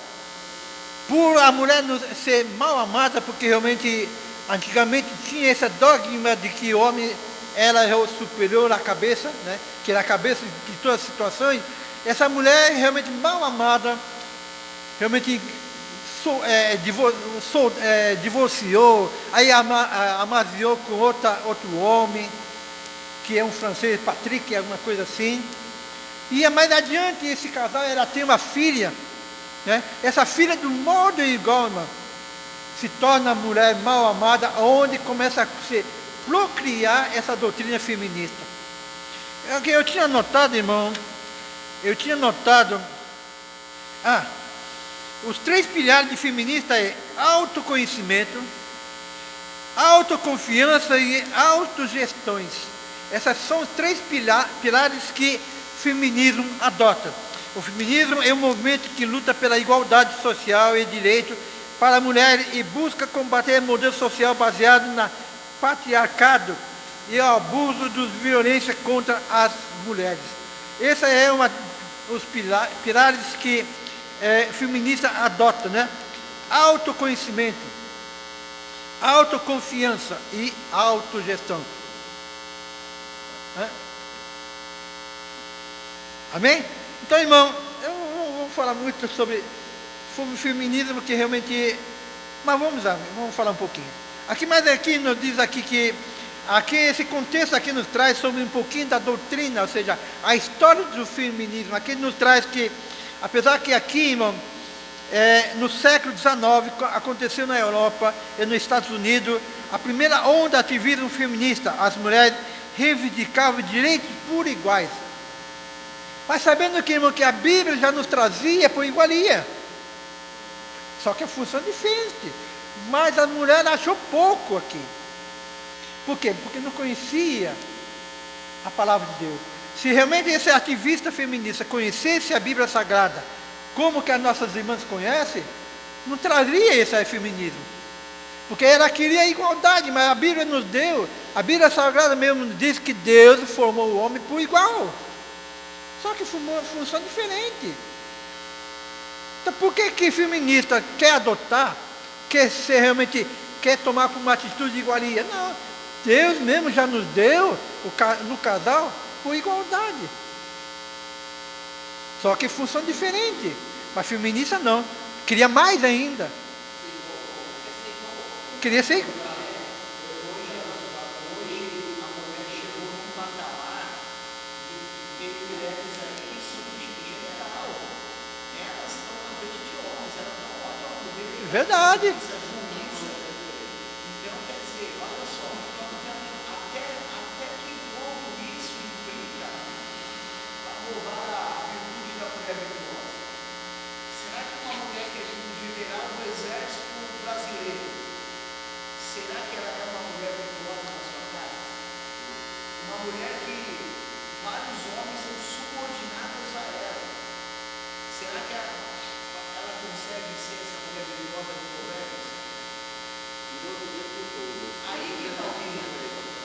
por a mulher ser mal amada, porque realmente, antigamente tinha esse dogma de que o homem era o superior à cabeça, né? Que era a cabeça de todas as situações. Essa mulher realmente mal amada, realmente divorciou, aí amaziou com outro homem, que é um francês, Patrick, alguma coisa assim. E mais adiante, esse casal tem uma filha, né? Essa filha, do modo igual, irmão, se torna mulher mal amada, onde começa a se procriar essa doutrina feminista. Eu tinha notado, irmão, os 3 pilares de feminista é autoconhecimento, autoconfiança e autogestões. Essas são os 3 pilares que o feminismo adota. O feminismo é um movimento que luta pela igualdade social e direito para a mulher e busca combater o modelo social baseado no patriarcado e o abuso de violência contra as mulheres. Esse é os pilares que feminista adota, né? Autoconhecimento, autoconfiança e autogestão. Amém? Então, irmão, eu não vou falar muito sobre feminismo, porque realmente... Mas vamos lá, vamos falar um pouquinho. Mas aqui nos diz aqui que... esse contexto aqui nos traz sobre um pouquinho da doutrina, ou seja, a história do feminismo. Aqui nos traz que, apesar que aqui, irmão, no século XIX, aconteceu na Europa e nos Estados Unidos, a primeira onda de ativismo feminista. As mulheres reivindicavam direitos por iguais. Mas sabendo que, irmão, que a Bíblia já nos trazia por igualia. Só que a função é diferente. Mas a mulher achou pouco aqui. Por quê? Porque não conhecia a palavra de Deus. Se realmente esse ativista feminista conhecesse a Bíblia Sagrada, como que as nossas irmãs conhecem, não traria esse feminismo. Porque ela queria a igualdade, mas a Bíblia nos deu, a Bíblia Sagrada mesmo diz que Deus formou o homem por igual. Só que função diferente. Então por que feminista quer adotar, realmente quer tomar uma atitude de igualia? Não, Deus mesmo já nos deu no casal por igualdade. Só que função diferente. Mas feminista não. Queria mais ainda. Queria ser. Verdade.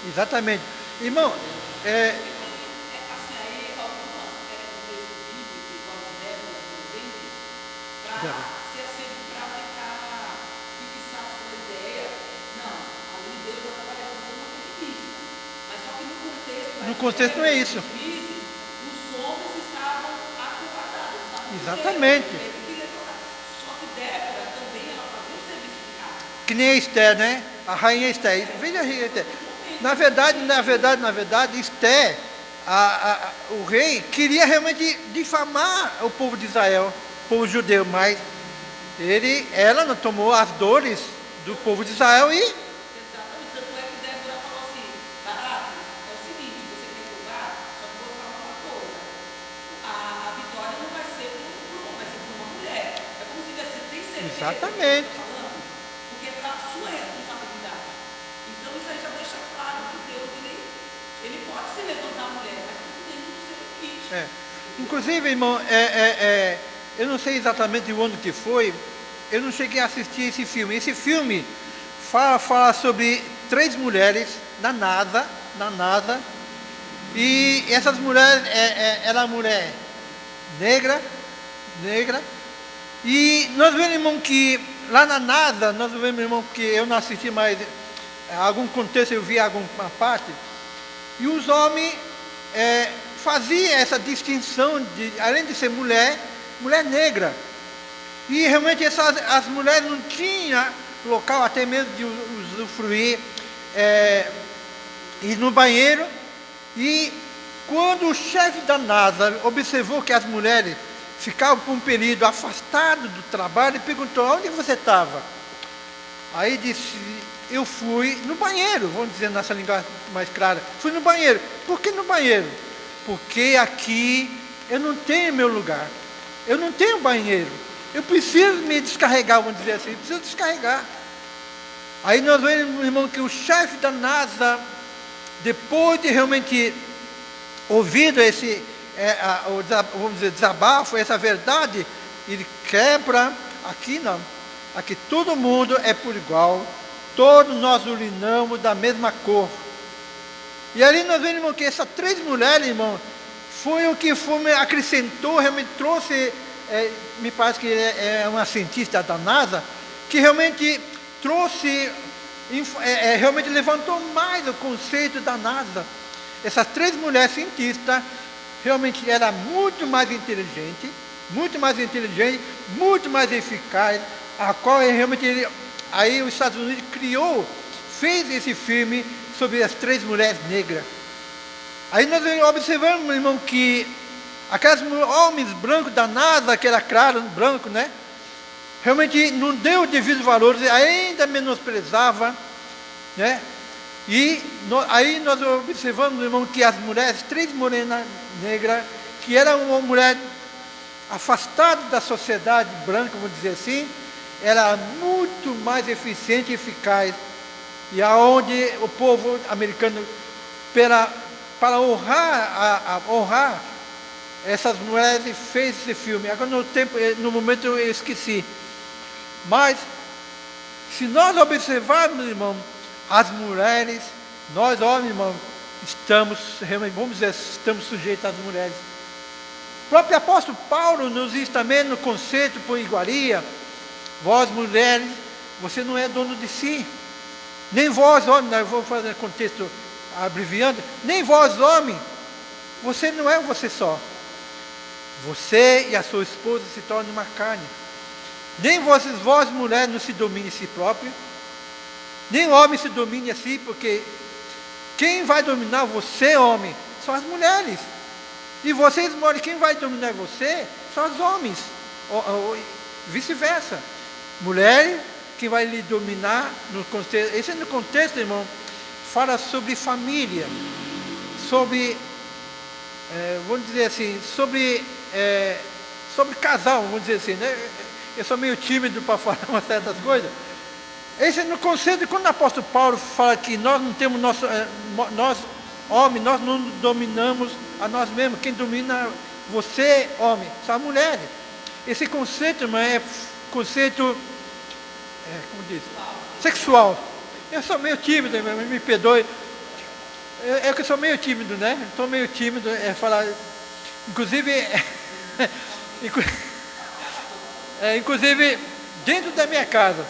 Exatamente. Irmão, assim, aí algumas textos bíblicos, igual Débora, por exemplo, para ser aceito, para ficar fixar a sua ideia. Não, ali Deus já trabalha com uma feminista. Mas só que no contexto não é isso. Os homens estavam acovardados. Exatamente. Só que Débora também, ela fazia um serviço de casa. Que nem a Esther, né? A rainha Esther. Veja a rainha Esther. Na verdade, Esther, o rei, queria realmente difamar o povo de Israel, o povo judeu, mas ela não tomou as dores do povo de Israel e... Exatamente, tanto é que Débora falou assim, Barato, é o seguinte, você quer lugar, só que vou falar uma coisa, a vitória não vai ser por um homem, vai ser por uma mulher. É como se você tem certeza. Exatamente. Porque é para a sua responsabilidade. Então isso aí já deixa claro que Deus, ele pode se levantar a mulher, mas tudo dentro do seu limite. Inclusive, irmão, eu não sei exatamente o ano que foi, eu não cheguei a assistir esse filme. Esse filme fala sobre 3 mulheres na NASA, e essas mulheres, ela é mulher negra, e nós vemos, irmão, que lá na NASA, nós vemos, irmão, que eu não assisti, mas algum contexto eu vi alguma parte, e os homens faziam essa distinção, além de ser mulher negra. E realmente as mulheres não tinham local até mesmo de usufruir, ir no banheiro. E quando o chefe da NASA observou que as mulheres ficavam por um período afastadas do trabalho, ele perguntou: onde você estava? Aí disse: eu fui no banheiro, vamos dizer nessa linguagem mais clara, fui no banheiro. Por que no banheiro? Porque aqui eu não tenho meu lugar, eu não tenho banheiro, eu preciso me descarregar, vamos dizer assim, eu preciso descarregar. Aí nós vemos, irmão, que o chefe da NASA, depois de realmente ouvido esse, vamos dizer, desabafo, essa verdade, ele quebra. Aqui não, aqui todo mundo é por igual, todos nós urinamos da mesma cor. E ali nós vemos, irmão, que essas 3 mulheres, irmão, foi o que me acrescentou, realmente trouxe, me parece que é uma cientista da NASA, que realmente trouxe, realmente levantou mais o conceito da NASA. Essas 3 mulheres cientistas realmente eram muito mais inteligentes, muito mais eficaz, a qual realmente aí os Estados Unidos fez esse filme sobre as 3 mulheres negras. Aí nós observamos, meu irmão, que aqueles homens brancos da NASA, que era claro, branco, né? Realmente não deu o devido valor, ainda menosprezava, né? E aí nós observamos, meu irmão, que as mulheres, 3 morenas negras, que eram uma mulher afastada da sociedade branca, vamos dizer assim, era muito mais eficiente e eficaz. E aonde o povo americano, para honrar essas mulheres, fez esse filme. Agora no momento eu esqueci. Mas, se nós observarmos, irmão, as mulheres, nós homens, irmão, estamos sujeitos às mulheres. O próprio apóstolo Paulo nos diz também no conceito por iguaria: vós mulheres, você não é dono de si. Nem vós homens, eu vou fazer contexto abreviando, nem vós homens, você não é você só. Você e a sua esposa se tornam uma carne. Nem vós mulheres, não se dominem a si próprio, nem o homem se domine a si, porque quem vai dominar você, homem, são as mulheres. E vocês, mulheres, quem vai dominar você são os homens, ou vice-versa. Mulher, quem vai lhe dominar no contexto, esse no contexto, irmão, fala sobre família, sobre, vamos dizer assim, sobre casal, vamos dizer assim, né? Eu sou meio tímido para falar umas certas coisas. Esse no conceito, quando o apóstolo Paulo fala que nós não temos nós homens, nós não dominamos a nós mesmos. Quem domina você, homem, são as mulheres. Esse conceito, irmão, é conceito, como diz, sexual. Eu sou meio tímido, irmão, me perdoe. É que eu sou meio tímido, né? Estou meio tímido, falar. Inclusive, inclusive, dentro da minha casa.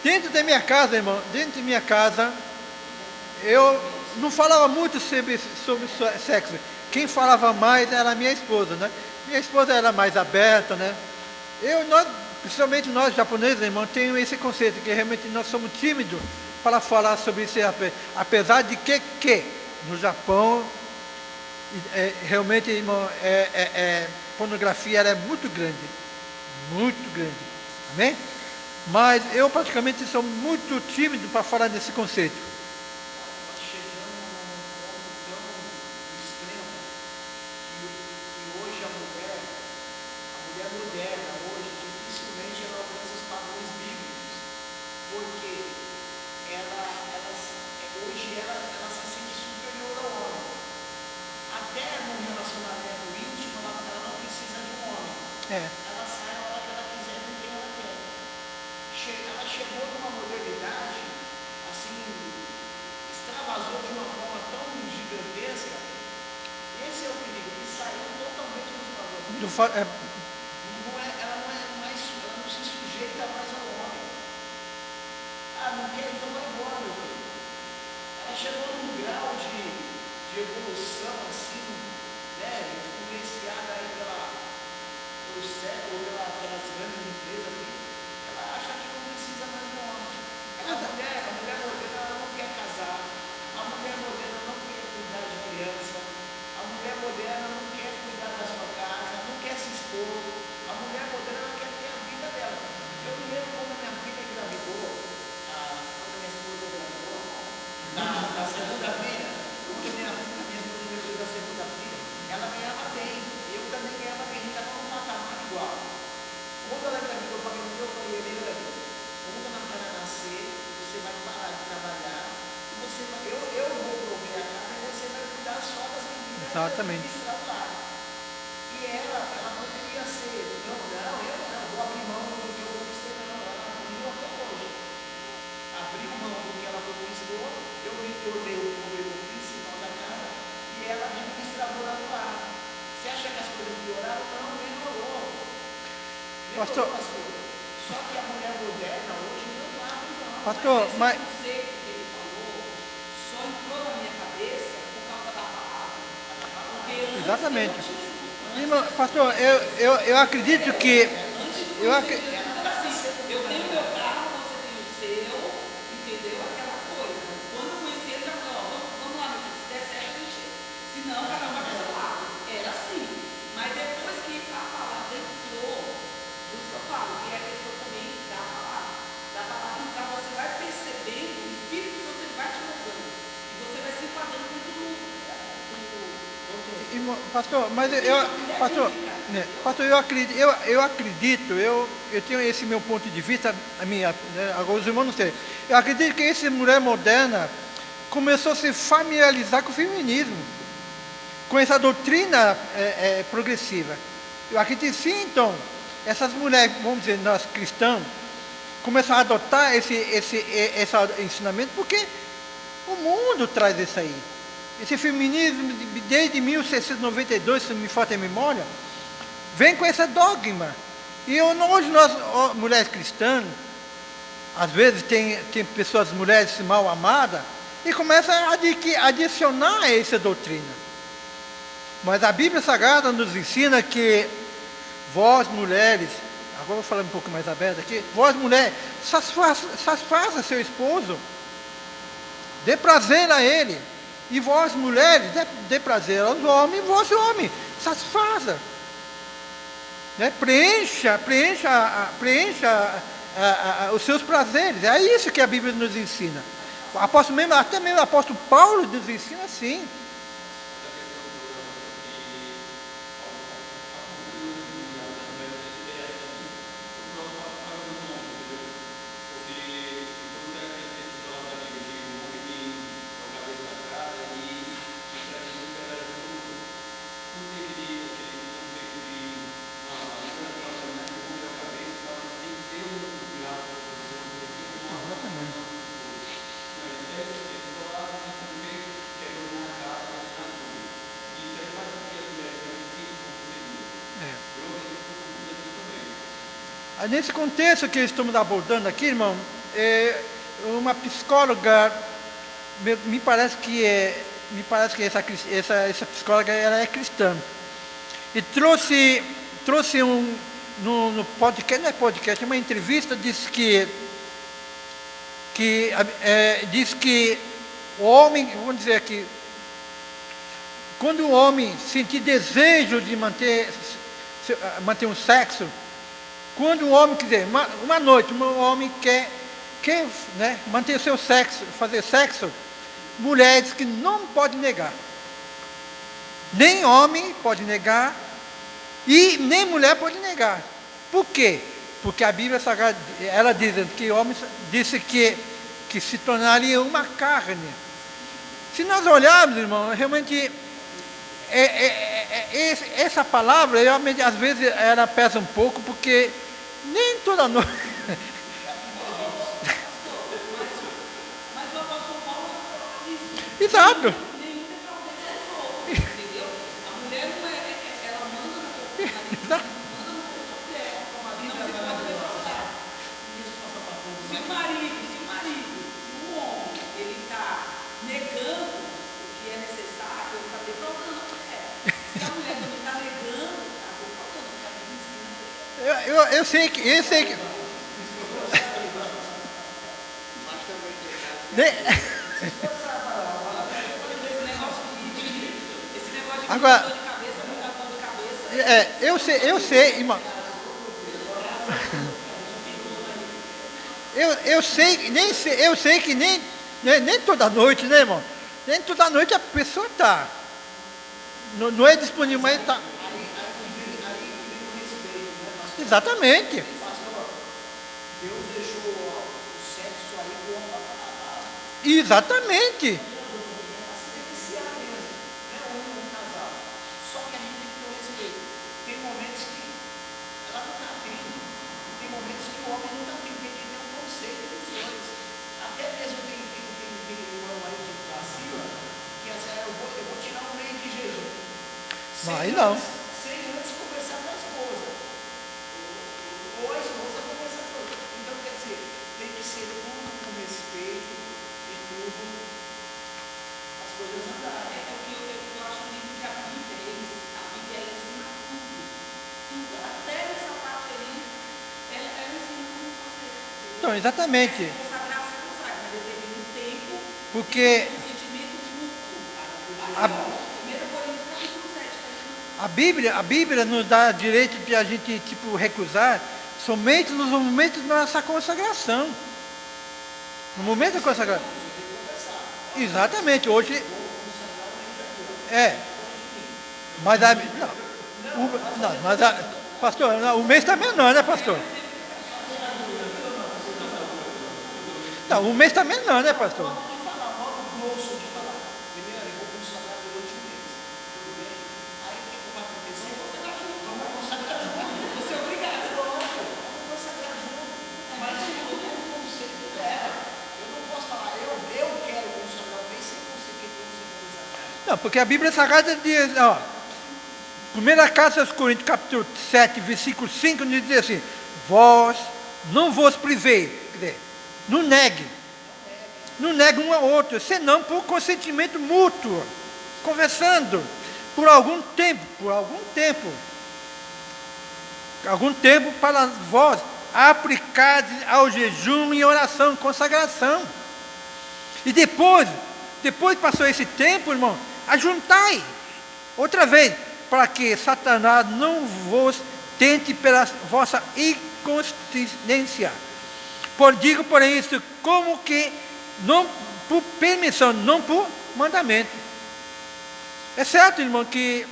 Dentro da minha casa, irmão, dentro da minha casa, eu não falava muito sobre sexo. Quem falava mais era a minha esposa, né? Minha esposa era mais aberta, né? Principalmente nós japoneses, irmão, temos esse conceito, que realmente nós somos tímidos para falar sobre isso, apesar de que no Japão, realmente, irmão, pornografia era muito grande, amém? Mas eu praticamente sou muito tímido para falar desse conceito. Nós chegamos num ponto tão extremo que hoje a mulher moderna, hoje, dificilmente ela alcança os padrões bíblicos, porque hoje ela se sente superior ao homem. Até no relacionamento íntimo, ela não precisa de um homem. Ela sai a hora que ela quiser, com quem ela quer. Ela chegou numa modernidade, assim, extravasou de uma forma tão gigantesca. Esse é o perigo, que saiu totalmente dos padrões. Ela não se sujeita mais ao homem. Não quer, então vai embora, meu filho. Ela chegou num grau de evolução, assim, né, influenciada aí pelo século, pelas grandes empresas ali. Ela acha que não precisa mais do homem. A mulher moderna, ela não quer casar. A mulher moderna não quer cuidar de criança. A mulher moderna não quer cuidar da sua casa, não quer se expor. A mulher moderna ela quer ter a vida dela. Eu me lembro quando a minha filha engravidou, quando a minha esposa engravidou, da segunda-feira, quando a minha esposa engravidou da segunda-feira, ela ganhava bem. Eu também ganhava bem, a gente estava num patamar igual. Quando ela engravidou, eu falei, Helena, quando a Natália nascer, você vai parar de trabalhar, eu vou prover a casa e você vai cuidar só das meninas. Exatamente. E ela poderia ser, eu vou abrir mão do que eu conquistei, não, ela abriu até hoje. Abriu mão do que ela conquistou, eu me tornei o provedor principal da Pastor, Só que a mulher moderna hoje não abre mão. pastor, mas Esse conceito que ele falou só entrou na minha cabeça por causa da palavra. Porque antes exatamente. eu não tinha esse Irmão, pastor, eu acredito que eu tenho meu carro, você tem o seu, entendeu? Aquela coisa. Quando eu conheci ele, já falou, ó, vamos lá, meu filho, se der certo, a gente. Se não, cada um vai para seu lado. Era assim. Mas depois que a palavra entrou, por isso que eu falo, que é a questão também da palavra. Da palavra entrar, você vai percebendo, o Espírito Santo ele vai te mostrando. E você vai se enquadrando dentro do irmão, pastor, mas pastor, eu acredito, eu tenho esse meu ponto de vista, a minha, né, agora os irmãos não sei. Eu acredito que essa mulher moderna começou a se familiarizar com o feminismo, com essa doutrina progressiva. Eu acredito sim, então, essas mulheres, vamos dizer, nós cristãos, começaram a adotar esse ensinamento, porque o mundo traz isso aí. Esse feminismo, desde 1692, se me falta a memória, vem com esse dogma. E hoje nós, mulheres cristãs, às vezes tem pessoas, mulheres mal amadas, e começam a adicionar essa doutrina. Mas a Bíblia Sagrada nos ensina que vós, mulheres, agora eu vou falar um pouco mais aberto aqui, vós, mulheres, satisfaça seu esposo, dê prazer a ele. E vós, mulheres, dê prazer aos homens, vós, homens, satisfaça. Né? Preencha os seus prazeres. É isso que a Bíblia nos ensina. Até mesmo o apóstolo Paulo nos ensina assim. Nesse contexto que estamos abordando aqui, irmão, uma psicóloga, me parece que essa psicóloga ela é cristã, e trouxe no podcast, não é podcast, é uma entrevista, diz que o homem, vamos dizer aqui, quando o homem sentir desejo de manter um sexo, quando o homem quiser, uma noite, um homem quer né, manter seu sexo, fazer sexo, mulheres que não pode negar. Nem homem pode negar e nem mulher pode negar. Por quê? Porque a Bíblia Sagrada, ela diz que o homem disse que se tornaria uma carne. Se nós olharmos, irmão, realmente essa palavra, realmente, às vezes ela pesa um pouco, porque nem toda noite. Mas o apóstolo Paulo não falou isso. Exato. Nenhum outro, entendeu? A mulher não ela manda no corpo do marido, Exato. manda no corpo da mulher. Não se pode levantar. Se o homem, ele está negando o que é necessário, ele está defraudando a mulher. Se a mulher também está negando, está defraudando, porque a Bíblia ensina. Eu sei que. Esse negócio de Agora, dor de cabeça, muita dor de cabeça. eu sei, irmão. Eu sei que nem toda noite, né, irmão? Nem toda noite a pessoa está. Não é disponível, mas está. Exatamente. Deus deixou o sexo aí como Exatamente. iniciar mesmo, né? Um casal. Só que a gente tem que ter o respeito. Tem momentos que ela não está afim, tem momentos que o homem não está afim, tem que ter um conceito dos dois. Até mesmo tem irmão aí da Sila, que assim, eu vou tirar um mês de jejum. Mas não. Sem antes conversar com a esposa. Ô Então, exatamente. Consagrar, se consagra, mas determina um tempo, Porque um sentimento mútuo. a, 1 Coríntios capítulo 7, tá a Bíblia nos dá direito de a gente, tipo, recusar somente nos momentos da nossa consagração. No momento da consagração. Exatamente, hoje. Mas pastor, não, o mês está menor, né, pastor? Não, o mês está menor, né, pastor? Não, porque a Bíblia Sagrada diz, ó, 1 Carta aos Coríntios, capítulo 7, versículo 5, diz assim: vós não vos privei, quer dizer, não negue um ao outro, senão por consentimento mútuo, conversando, por algum tempo para vós aplicardes ao jejum e oração, consagração. E depois passou esse tempo, irmão, ajuntai outra vez, para que Satanás não vos tente pela vossa inconsciência. Digo, porém, isso como que não por permissão, não por mandamento. É certo, irmão, que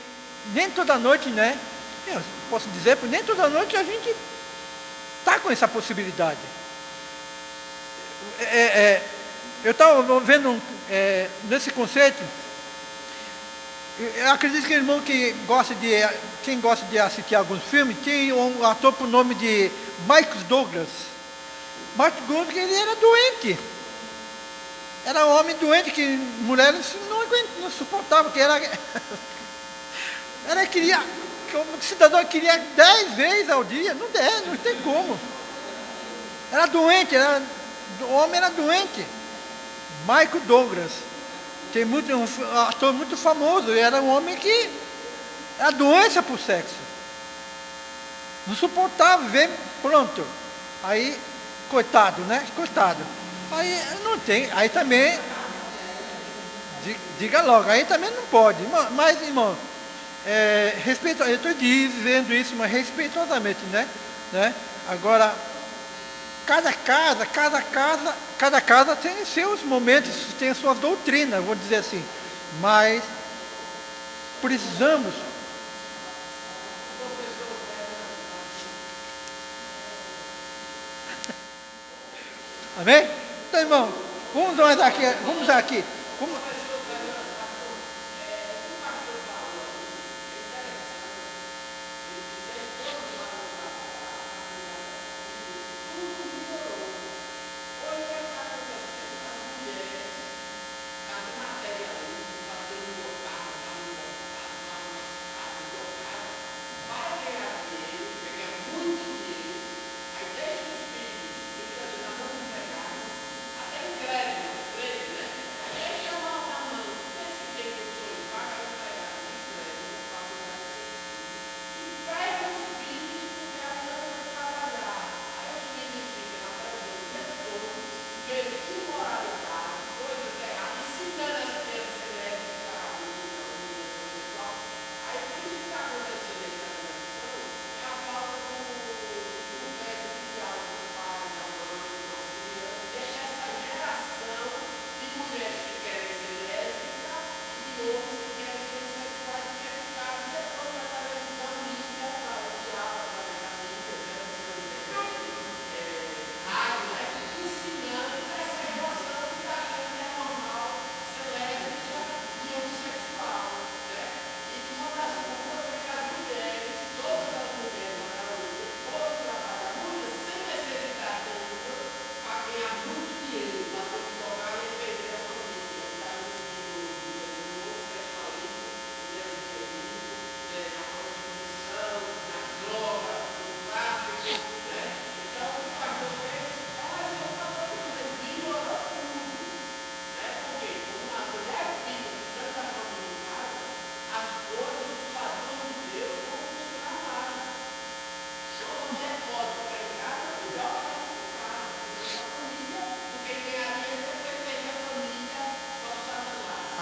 nem toda noite, né? Eu posso dizer, nem toda noite a gente está com essa possibilidade. Eu estava vendo nesse conceito. Eu acredito que o irmão quem gosta de assistir alguns filmes, tem um ator por nome de Michael Douglas. Michael Douglas, ele era doente. Era um homem doente que mulheres não suportavam, que como cidadão queria 10 vezes ao dia, não tem como. Era doente, o homem era doente. Michael Douglas, tem um ator muito famoso, era um homem que era doença por sexo. Não suportava ver, pronto. Aí, coitado, né? Coitado. Aí não tem, aí também, diga logo, aí também não pode. Mas, irmão, eu estou dizendo isso, mas respeitosamente, né? Agora, cada casa tem seus momentos, tem suas doutrinas, vou dizer assim. Mas precisamos. Amém? Então, irmão, vamos aqui.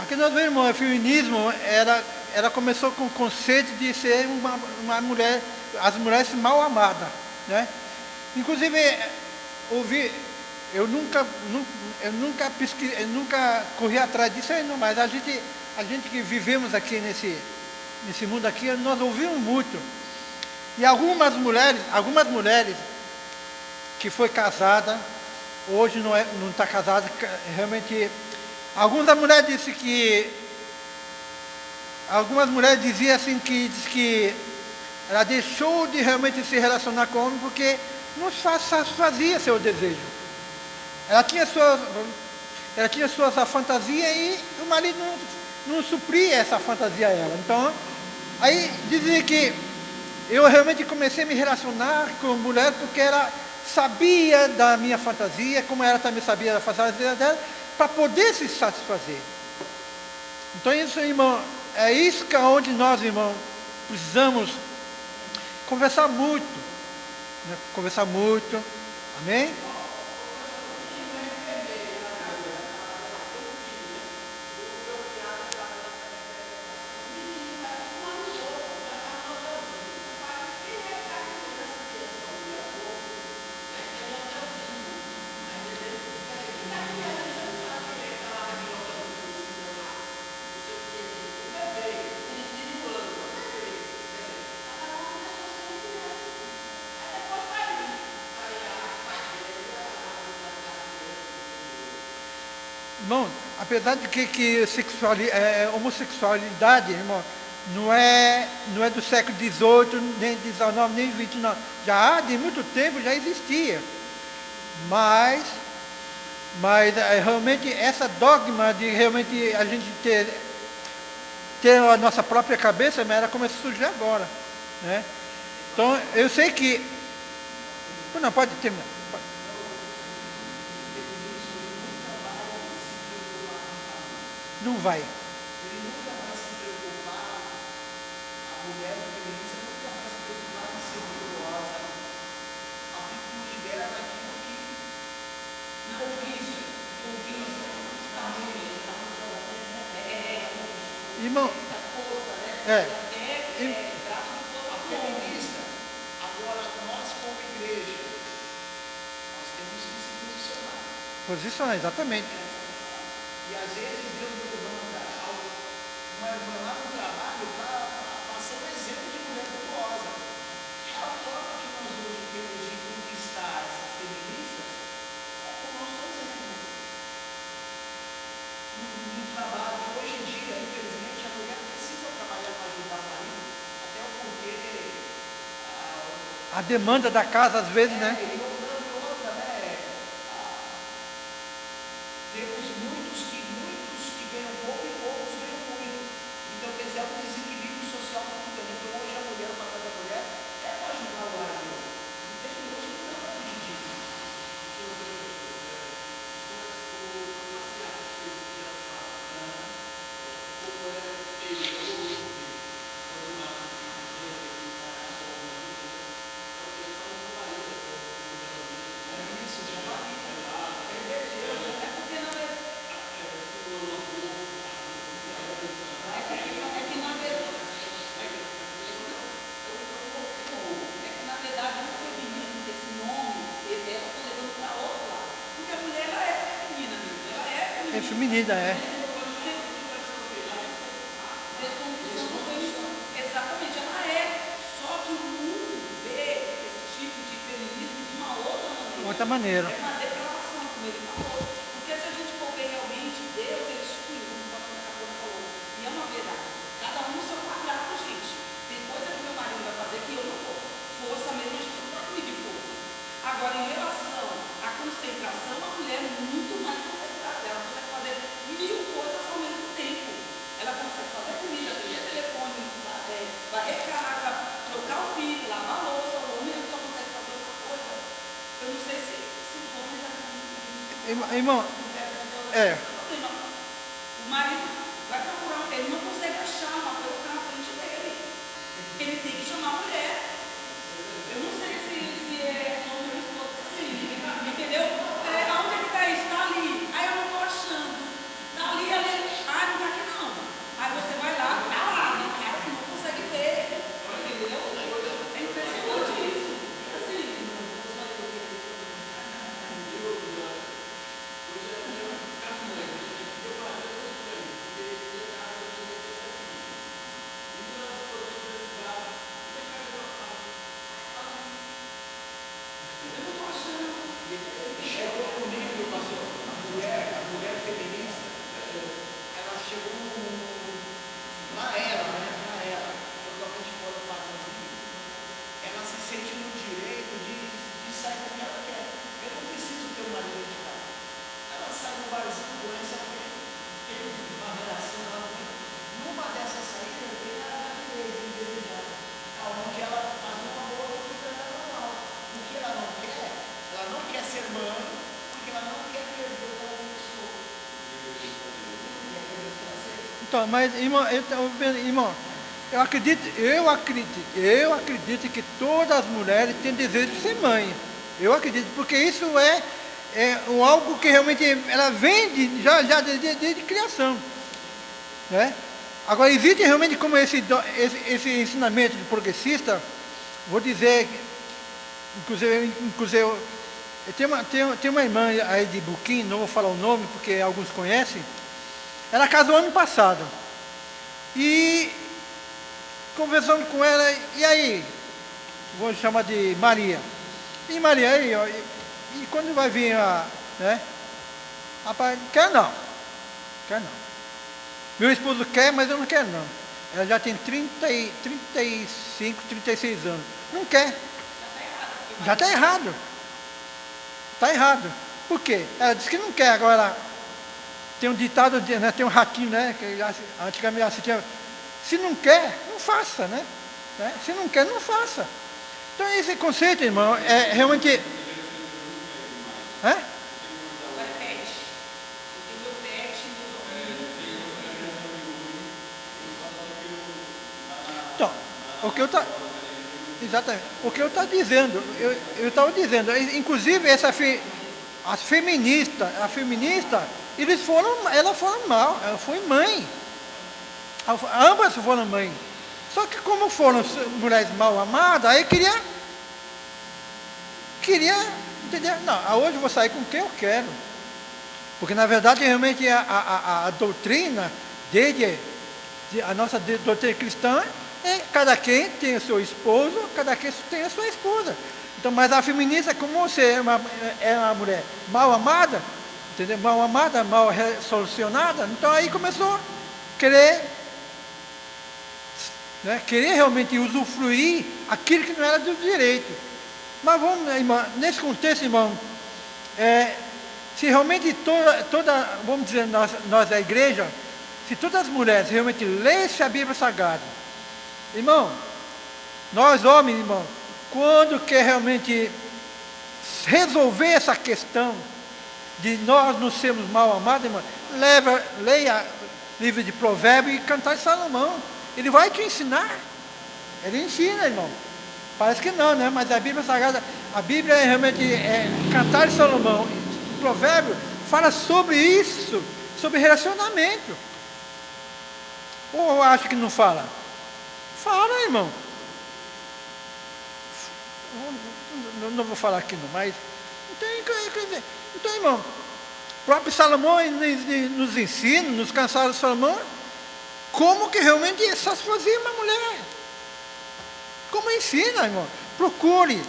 Porque nós vemos, irmão, o feminismo ela começou com o conceito de ser uma mulher, as mulheres mal amadas, né? Inclusive, eu nunca pesquisei, eu nunca corri atrás disso ainda, mas a gente que vivemos aqui nesse mundo aqui, nós ouvimos muito. E algumas mulheres que foi casada, hoje não está casada, realmente. Algumas mulheres diziam assim que ela deixou de realmente se relacionar com o homem porque não satisfazia seu desejo. Ela tinha suas fantasias e o marido não supria essa fantasia a ela. Então, aí dizia que eu realmente comecei a me relacionar com mulher porque ela sabia da minha fantasia, como ela também sabia da fantasia dela, para poder se satisfazer. Então isso, irmão, é isso que é onde nós, irmão, precisamos conversar muito, né? Conversar muito, amém? Irmão, apesar de que homossexualidade, irmão, não é do século XVIII, nem XIX, nem XX, não. Já há de muito tempo, já existia. Mas realmente essa dogma de realmente a gente ter a nossa própria cabeça, mas ela começa a surgir agora, né? Então, eu sei que... Não, pode terminar. Não vai. Ele nunca vai se preocupar, a mulher feminista nunca vai se preocupar em ser virtuosa. A virtude dela é naquilo que conquista. Irmão, A feminista, agora nós como igreja, nós temos que se posicionar. posicionar, exatamente. E às vezes Deus me levanta uma irmã lá no trabalho para ser um exemplo de mulher virtuosa. E a forma que nós hoje temos de conquistar essas feministas é com o nosso exemplo. No trabalho, hoje em dia, infelizmente, a mulher precisa trabalhar para ajudar o marido, até porque A demanda da casa, às vezes, né? e outra, né? Temos muitos que ganham pouco e poucos ganham muito. Então, quer dizer, é um desequilíbrio social muito grande. Então, hoje a mulher, o papel da mulher é para ajudar o marido. Entende? Hoje não dá para fugir disso. Na verdade, o feminismo, esse nome, ela está levando para outro lado. Porque a mulher, ela é feminina mesmo. Ela é É feminina. feminina, é. Exatamente, ela é. Só que o mundo vê esse tipo de feminismo de uma outra maneira. Outra maneira. É uma depravação, como ele falou. Porque se a gente for ver realmente, Deus ele instituiu, como o pastor acabou de falar. E é uma verdade. Cada um no seu quadrado, gente. Tem coisa que meu marido vai fazer que eu não vou. Força mesmo, a gente não vai medir força. Agora, em relação à concentração, a mulher é muito mais concentrada. Ela consegue fazer 1000 coisas ao mesmo tempo. Ela consegue fazer comida, atender telefone, varrer casa, trocar o piso, lavar a louça. O homem só consegue fazer outra coisa. Eu não sei se os homens Irmão, o marido vai procurar, ele não consegue achar uma coisa que está na frente dele. Ele tem que chamar a mulher. Eu não sei se é nome ou esposa, assim, entendeu? Aonde é que está isso? Está ali. Aí eu não estou achando. Está ali, não está aqui. Então, mas, irmão, eu acredito que todas as mulheres têm desejo de ser mãe. Eu acredito, porque isso é algo que realmente ela vem já desde criação, né? Agora, existe realmente como esse ensinamento de progressista, vou dizer, inclusive tem uma irmã aí de Buquim, não vou falar o nome porque alguns conhecem. Ela casou ano passado. E conversando com ela, e aí? Vou chamar de Maria. E Maria, aí, ó, e quando vai vir né? Rapaz, quer não. Meu esposo quer, mas eu não quero não. Ela já tem 35, 36 anos. Não quer. Já está errado. Está errado. Por quê? Ela disse que não quer. Agora, tem um ditado, né, tem um ratinho, né? Que antigamente assistia. Se não quer, não faça, né? Se não quer, não faça. Então esse conceito, irmão, é realmente. Então, exatamente. O que eu estava dizendo, eu estava dizendo, inclusive a feminista, ela foi mãe. Ambas foram mãe. Só que como foram mulheres mal amadas, aí queria, entendeu? Não, hoje eu vou sair com quem eu quero. Porque na verdade realmente a doutrina a nossa doutrina cristã é cada quem tem o seu esposo, cada quem tem a sua esposa. Então, mas a feminista, como você é uma mulher mal amada, entendeu? Mal amada, mal solucionada, então aí começou a querer realmente usufruir aquilo que não era do direito. Mas vamos, irmão, nesse contexto, irmão, se realmente vamos dizer, nós da igreja, se todas as mulheres realmente lessem a Bíblia Sagrada, irmão, nós homens, irmão, quando quer realmente resolver essa questão de nós não sermos mal amados, irmão, leia livro de Provérbios e Cantar de Salomão. Ele vai te ensinar. Ele ensina, irmão. Parece que não, né? Mas a Bíblia Sagrada, a Bíblia realmente Cantar de Salomão, Provérbio, fala sobre isso, sobre relacionamento. Ou eu acho que não fala? Fala, irmão. Não vou falar aqui não, mas então, irmão, o próprio Salomão nos ensina, nos Cantares de Salomão, como que realmente satisfazer uma mulher. Como ensina, irmão? Procure.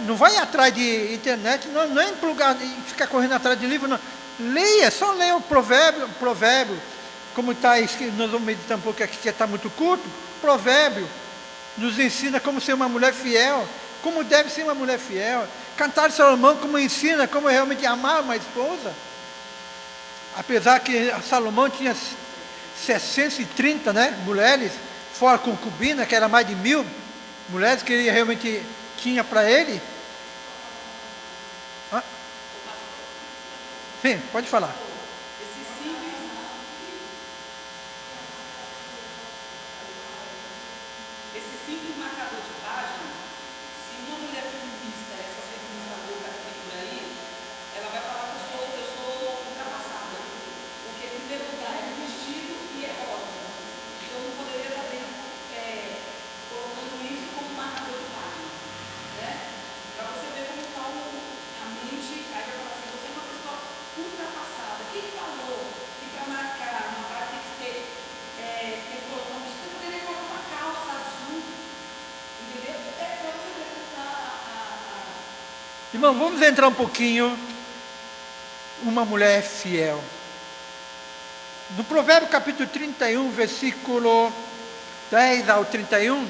Não vai atrás de internet, não é empolgado e ficar correndo atrás de livro, não. Leia, só leia o provérbio. Como está escrito, nós vamos meditar um pouco aqui, que está muito curto. Provérbio nos ensina como ser uma mulher fiel, como deve ser uma mulher fiel. Cantar de Salomão, como ensina, como realmente amar uma esposa. Apesar que Salomão tinha 630, né, mulheres, fora concubina, que era mais de 1000 mulheres que ele realmente tinha para ele. Sim, pode falar. Esse simples marcador de página, se uma mulher feminista, essa feminista louca que tem por aí, ela vai falar que eu sou ultrapassada. Porque, em primeiro lugar, é vestido e é rosa. Então, não poderia estar colocando isso como marcador de página. Né? Para você ver como está a mente, aí vai falar assim, você é uma pessoa ultrapassada. Quem falou que para marcar uma parte tem que ser colocando, você poderia colocar uma calça azul, entendeu? Para você ver como está Irmão, vamos entrar um pouquinho. Uma mulher fiel. No Provérbio capítulo 31, versículo 10 ao 31,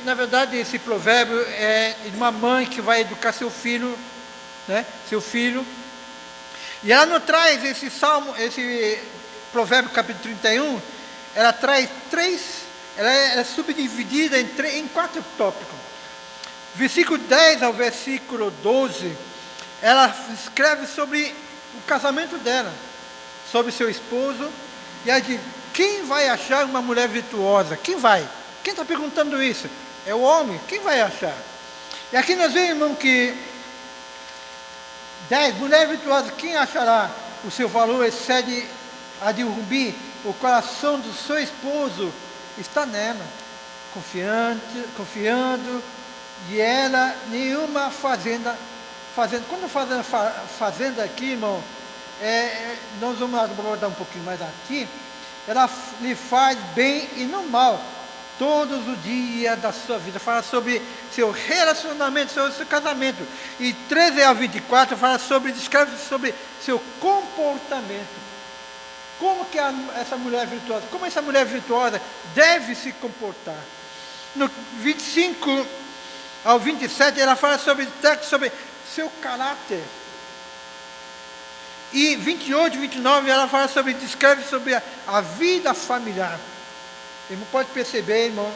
na verdade, esse provérbio é de uma mãe que vai educar seu filho, né? Seu filho. E ela não traz esse provérbio capítulo 31, ela traz ela é subdividida em 4 tópicos. Versículo 10 ao versículo 12, ela escreve sobre o casamento dela, sobre seu esposo. E aí diz, quem vai achar uma mulher virtuosa? Quem vai? Quem está perguntando isso? É o homem. Quem vai achar? E aqui nós vemos, irmão, que 10, mulher virtuosa, quem achará? O seu valor excede a de um rubi. O coração do seu esposo está nela, confiando, e ela nenhuma fazenda. Quando fazenda aqui, irmão, nós vamos abordar um pouquinho mais aqui. Ela lhe faz bem e não mal todos os dias da sua vida. Fala sobre seu relacionamento, seu casamento. E 13 a 24 descreve sobre seu comportamento. Como que essa mulher virtuosa, como essa mulher virtuosa deve se comportar. No 25 ao 27, ela fala sobre seu caráter. E 28 e 29, ela descreve sobre a vida familiar. Irmão, pode perceber, irmão,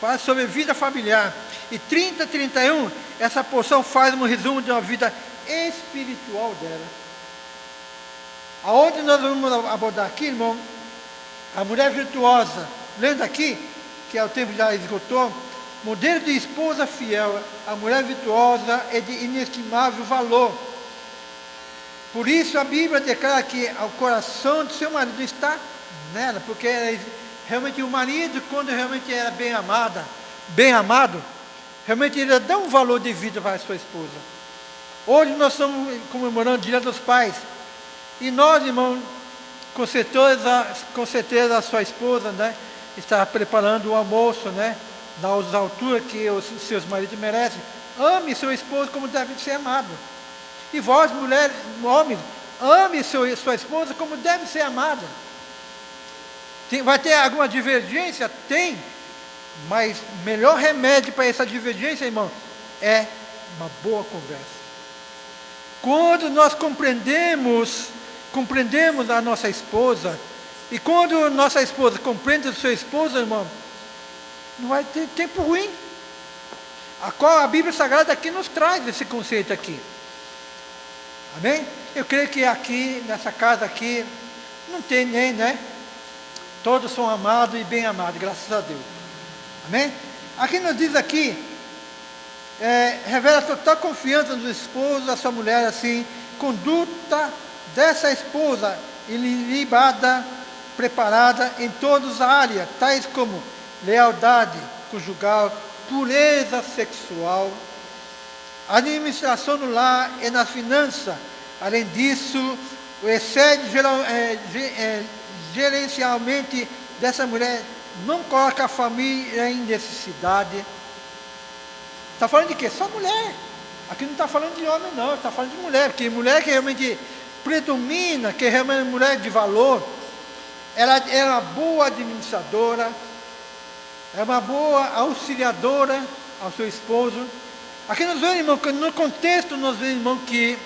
fala sobre a vida familiar. E 30 e 31, essa porção faz um resumo de uma vida espiritual dela. Aonde nós vamos abordar aqui, irmão, a mulher virtuosa, lendo aqui, que o tempo já esgotou, modelo de esposa fiel, a mulher virtuosa é de inestimável valor. Por isso a Bíblia declara que o coração do seu marido está nela, porque realmente o marido, quando realmente era bem amado, realmente ele dá um valor devido para a sua esposa. Hoje nós estamos comemorando o Dia dos Pais, e nós, irmão, com certeza a sua esposa, né, está preparando o almoço, né, das alturas que os seus maridos merecem. Ame seu esposo como deve ser amado. E vós, mulheres, homens, ame sua esposa como deve ser amada. Vai ter alguma divergência? Tem. Mas o melhor remédio para essa divergência, irmão, é uma boa conversa. Quando nós compreendemos a nossa esposa, e quando nossa esposa compreende o seu esposo, irmão, não vai ter tempo ruim. A qual a Bíblia Sagrada aqui nos traz esse conceito aqui. Amém? Eu creio que aqui, nessa casa aqui, não tem nem, né? Todos são amados e bem amados, graças a Deus. Amém? Aqui nos diz aqui, revela total confiança no esposo, da sua mulher, assim, conduta dessa esposa ilibada, preparada em todas as áreas, tais como lealdade conjugal, pureza sexual, administração no lar e na finança. Além disso, excede gerencialmente dessa mulher, não coloca a família em necessidade. Está falando de quê? Só mulher. Aqui não está falando de homem, não, está falando de mulher, porque mulher que realmente predomina, que realmente é mulher de valor, ela é uma boa administradora, é uma boa auxiliadora ao seu esposo. Aqui nós vemos, irmão, que no contexto nós vemos, irmão, que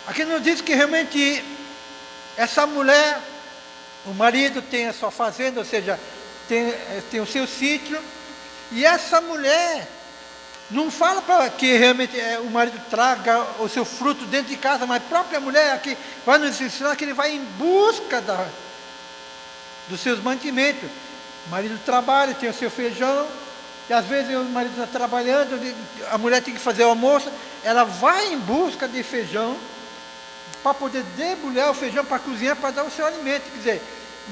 aqui nos diz que realmente essa mulher, o marido tem a sua fazenda, ou seja, tem o seu sítio, e essa mulher não fala para que realmente o marido traga o seu fruto dentro de casa, mas a própria mulher aqui vai nos ensinar que ele vai em busca dos seus mantimentos. O marido trabalha, tem o seu feijão, e às vezes o marido está trabalhando, a mulher tem que fazer o almoço, ela vai em busca de feijão, para poder debulhar o feijão, para cozinhar, para dar o seu alimento. Quer dizer,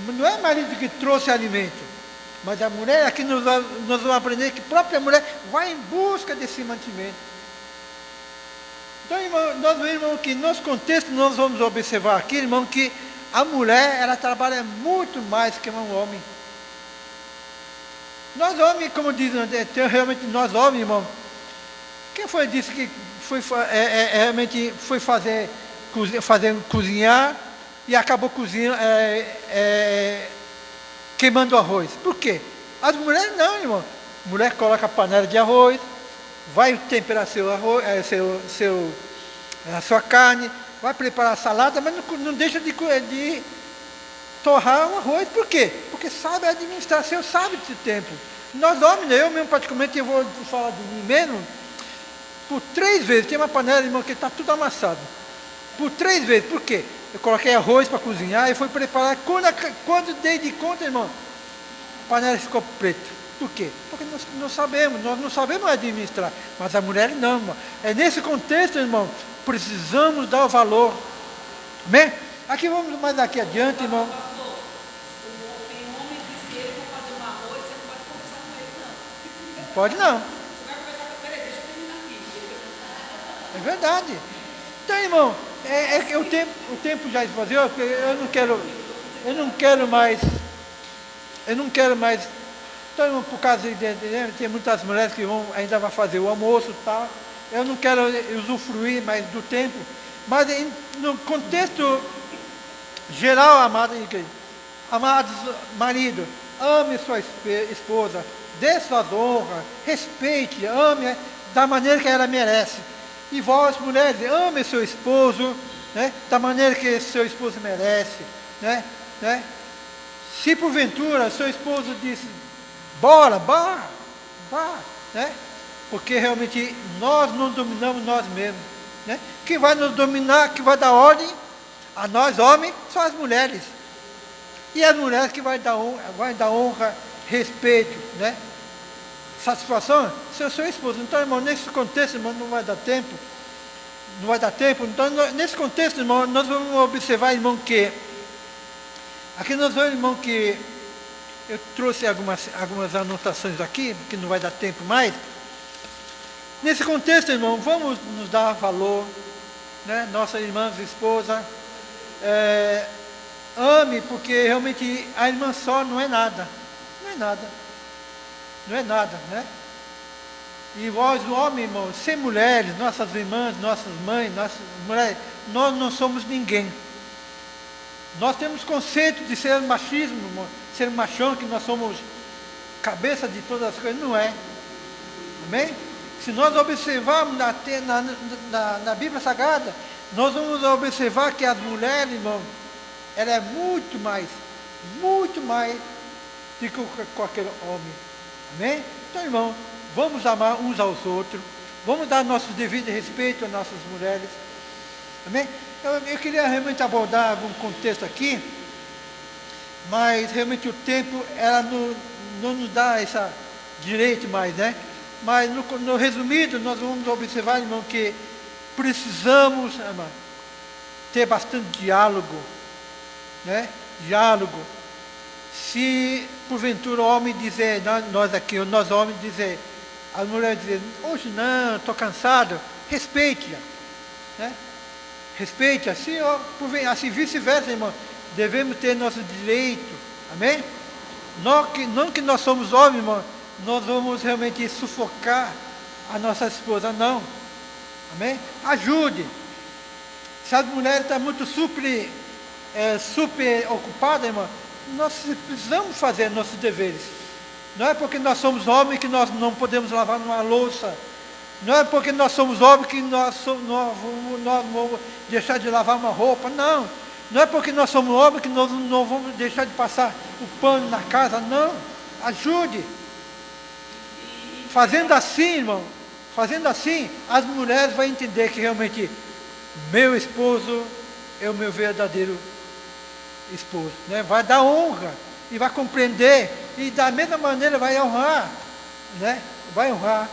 não é o marido que trouxe alimento, mas a mulher, aqui nós vamos aprender que a própria mulher vai em busca desse mantimento. Então, irmão, nós vemos, irmão, que no nosso contexto nós vamos observar aqui, irmão, que a mulher, ela trabalha muito mais que um homem. Nós homens, como dizem, realmente nós homens, irmão, quem foi disse que realmente foi cozinhar e acabou cozinhando, queimando arroz? Por quê? As mulheres não, irmão. A mulher coloca a panela de arroz, vai temperar seu arroz, a sua carne, vai preparar a salada, mas não deixa de torrar o arroz. Por quê? Porque sabe administrar, seu sabe de tempo. Nós homens, eu mesmo particularmente, eu vou falar de mim mesmo, por 3 vezes, tem uma panela, irmão, que está tudo amassado. Por 3 vezes, por quê? eu coloquei arroz para cozinhar e fui preparar. Quando dei de conta, irmão, a panela ficou preta. Por quê? Porque nós não sabemos administrar. Mas a mulher não, irmão. É nesse contexto, irmão, precisamos dar o valor. Amém? Aqui vamos mais aqui adiante, irmão. Pastor, tem homem que se ele for fazer um arroz, você não pode conversar com ele, não. Não pode não. Você vai conversar com ele, peraí, deixa eu terminar aqui. É verdade. Então, irmão, é que o tempo já esvaziou, porque eu não quero mais. Então, irmão, por causa de tem muitas mulheres que ainda vão fazer o almoço e tal. Eu não quero usufruir mais do tempo. Mas no contexto geral, amados marido, ame sua esposa, dê suas honras, respeite, ame da maneira que ela merece. E vós, mulheres, ame seu esposo, né, da maneira que seu esposo merece. Né? Se porventura seu esposo disse, bora, né? Porque realmente nós não dominamos nós mesmos. Né? Quem vai nos dominar, que vai dar ordem a nós, homens, são as mulheres. E as mulheres que vai dar honra, respeito, né? Satisfação, seu esposo. Então, irmão, nesse contexto, irmão, não vai dar tempo. Então, nesse contexto, irmão, nós vamos observar, irmão, que aqui nós vamos, irmão, que eu trouxe algumas anotações aqui, que não vai dar tempo mais. Nesse contexto, irmão, vamos nos dar valor, né? Nossa irmã, esposa, ame, porque realmente a irmã só não é nada, né? E vós, o homem, irmão, sem mulheres, nossas irmãs, nossas mães, nossas mulheres, nós não somos ninguém. Nós temos conceito de ser machismo, irmão, ser machão, que nós somos cabeça de todas as coisas, não é. Amém? Se nós observarmos na Bíblia Sagrada, nós vamos observar que as mulheres, irmão, ela é muito mais do que qualquer homem. Amém? Então, irmão, vamos amar uns aos outros, vamos dar nosso devido respeito às nossas mulheres. Amém? Eu queria realmente abordar algum contexto aqui, mas realmente o tempo ela não nos dá esse direito mais, né? Mas no resumido, nós vamos observar, irmão, que precisamos, irmão, ter bastante diálogo, né? Diálogo. Se porventura o homem dizer, nós homens dizer, a mulher dizer, hoje não, estou cansado, respeite-a, né? Respeite, assim vice-versa, irmão, devemos ter nosso direito, amém? Não que nós somos homens, irmão, nós vamos realmente sufocar a nossa esposa, não, amém? Ajude. Se as mulheres estão muito super ocupadas, irmão, nós precisamos fazer nossos deveres. Não é porque nós somos homens que nós não podemos lavar uma louça. Não é porque nós somos homens que nós vamos deixar de lavar uma roupa. Não. Não é porque nós somos homens que nós não vamos deixar de passar o pano na casa. Não. Ajude. Fazendo assim, irmão, as mulheres vão entender que realmente meu esposo é o meu verdadeiro esposo, né? Vai dar honra e vai compreender e da mesma maneira vai honrar, né? Vai honrar.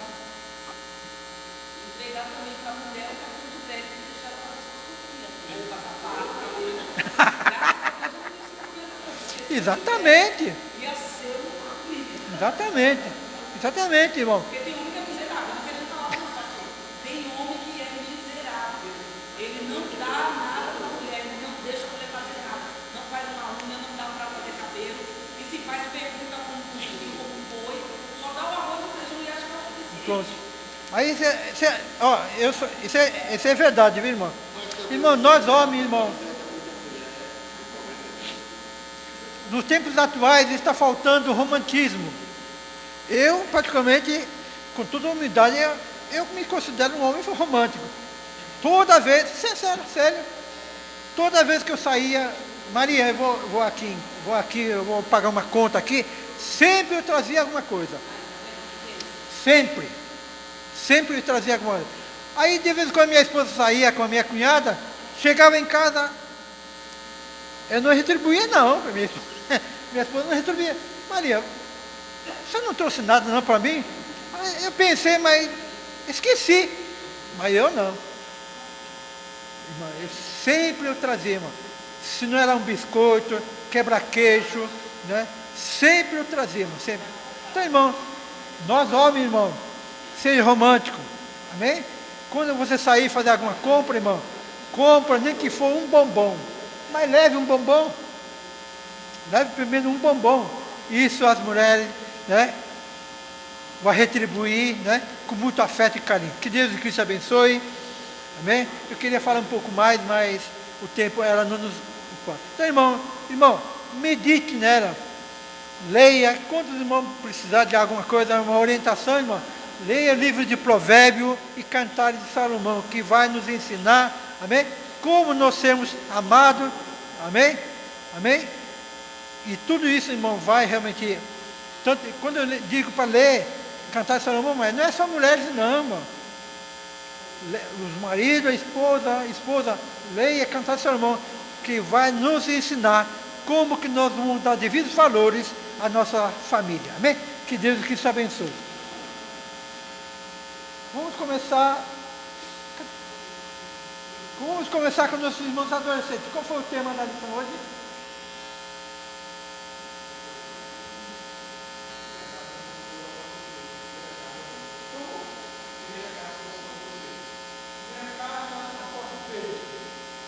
Entregar também para a mulher o cartão de crédito e deixar ela passar para Exatamente. Ia ser uma Exatamente, irmão. Porque tem homem que é miserável, não querendo falar não, pastor. Tem homem que é miserável. Ele não dá nada para a mulher, ele não deixa a mulher fazer nada. Não faz uma unha, não dá para fazer cabelo. E se faz pergunta como um coxinho, como um boi, só dá o arroz e o feijão e acha que é o suficiente. Pronto. Aí, isso é verdade, viu, irmão? Irmão, nós homens, irmão, nos tempos atuais está faltando romantismo. Eu, particularmente, com toda a humildade, eu me considero um homem romântico. Toda vez, sério, toda vez que eu saía, Maria, eu vou aqui, eu vou pagar uma conta aqui, sempre eu trazia alguma coisa. Sempre eu trazia alguma coisa. Aí, de vez em quando, minha esposa saía com a minha cunhada, chegava em casa, Eu não retribuía não para minha esposa. Minha esposa não retribuía. Maria, você não trouxe nada não para mim? Eu pensei, mas esqueci. Mas eu não. Irmão, eu trazia, irmão. Se não era um biscoito, quebra-queixo, né? Sempre eu trazia, irmão, sempre. Então, irmão, nós homens, irmão, seja romântico, amém? Quando você sair fazer alguma compra, irmão, compra nem que for um bombom, mas leve um bombom, leve primeiro um bombom. Isso as mulheres, né, vai retribuir, né, com muito afeto e carinho. Que Deus e Cristo abençoe, amém? Eu queria falar um pouco mais, mas o tempo ela não nos... Então, irmão, medite nela, leia. Quantos irmãos precisar de alguma coisa, uma orientação, irmão, leia o livro de Provérbios e Cantares de Salomão, que vai nos ensinar, amém, como nós sermos amados, amém, amém. E tudo isso, irmão, vai realmente, tanto, quando eu digo para ler Cantares de Salomão, mas não é só mulheres não, irmão. Os maridos, a esposa, leia Cantares de Salomão, que vai nos ensinar como que nós vamos dar devidos valores à nossa família, amém? Que Deus que te abençoe. Vamos começar com nossos irmãos adolescentes. Qual foi o tema da lição hoje?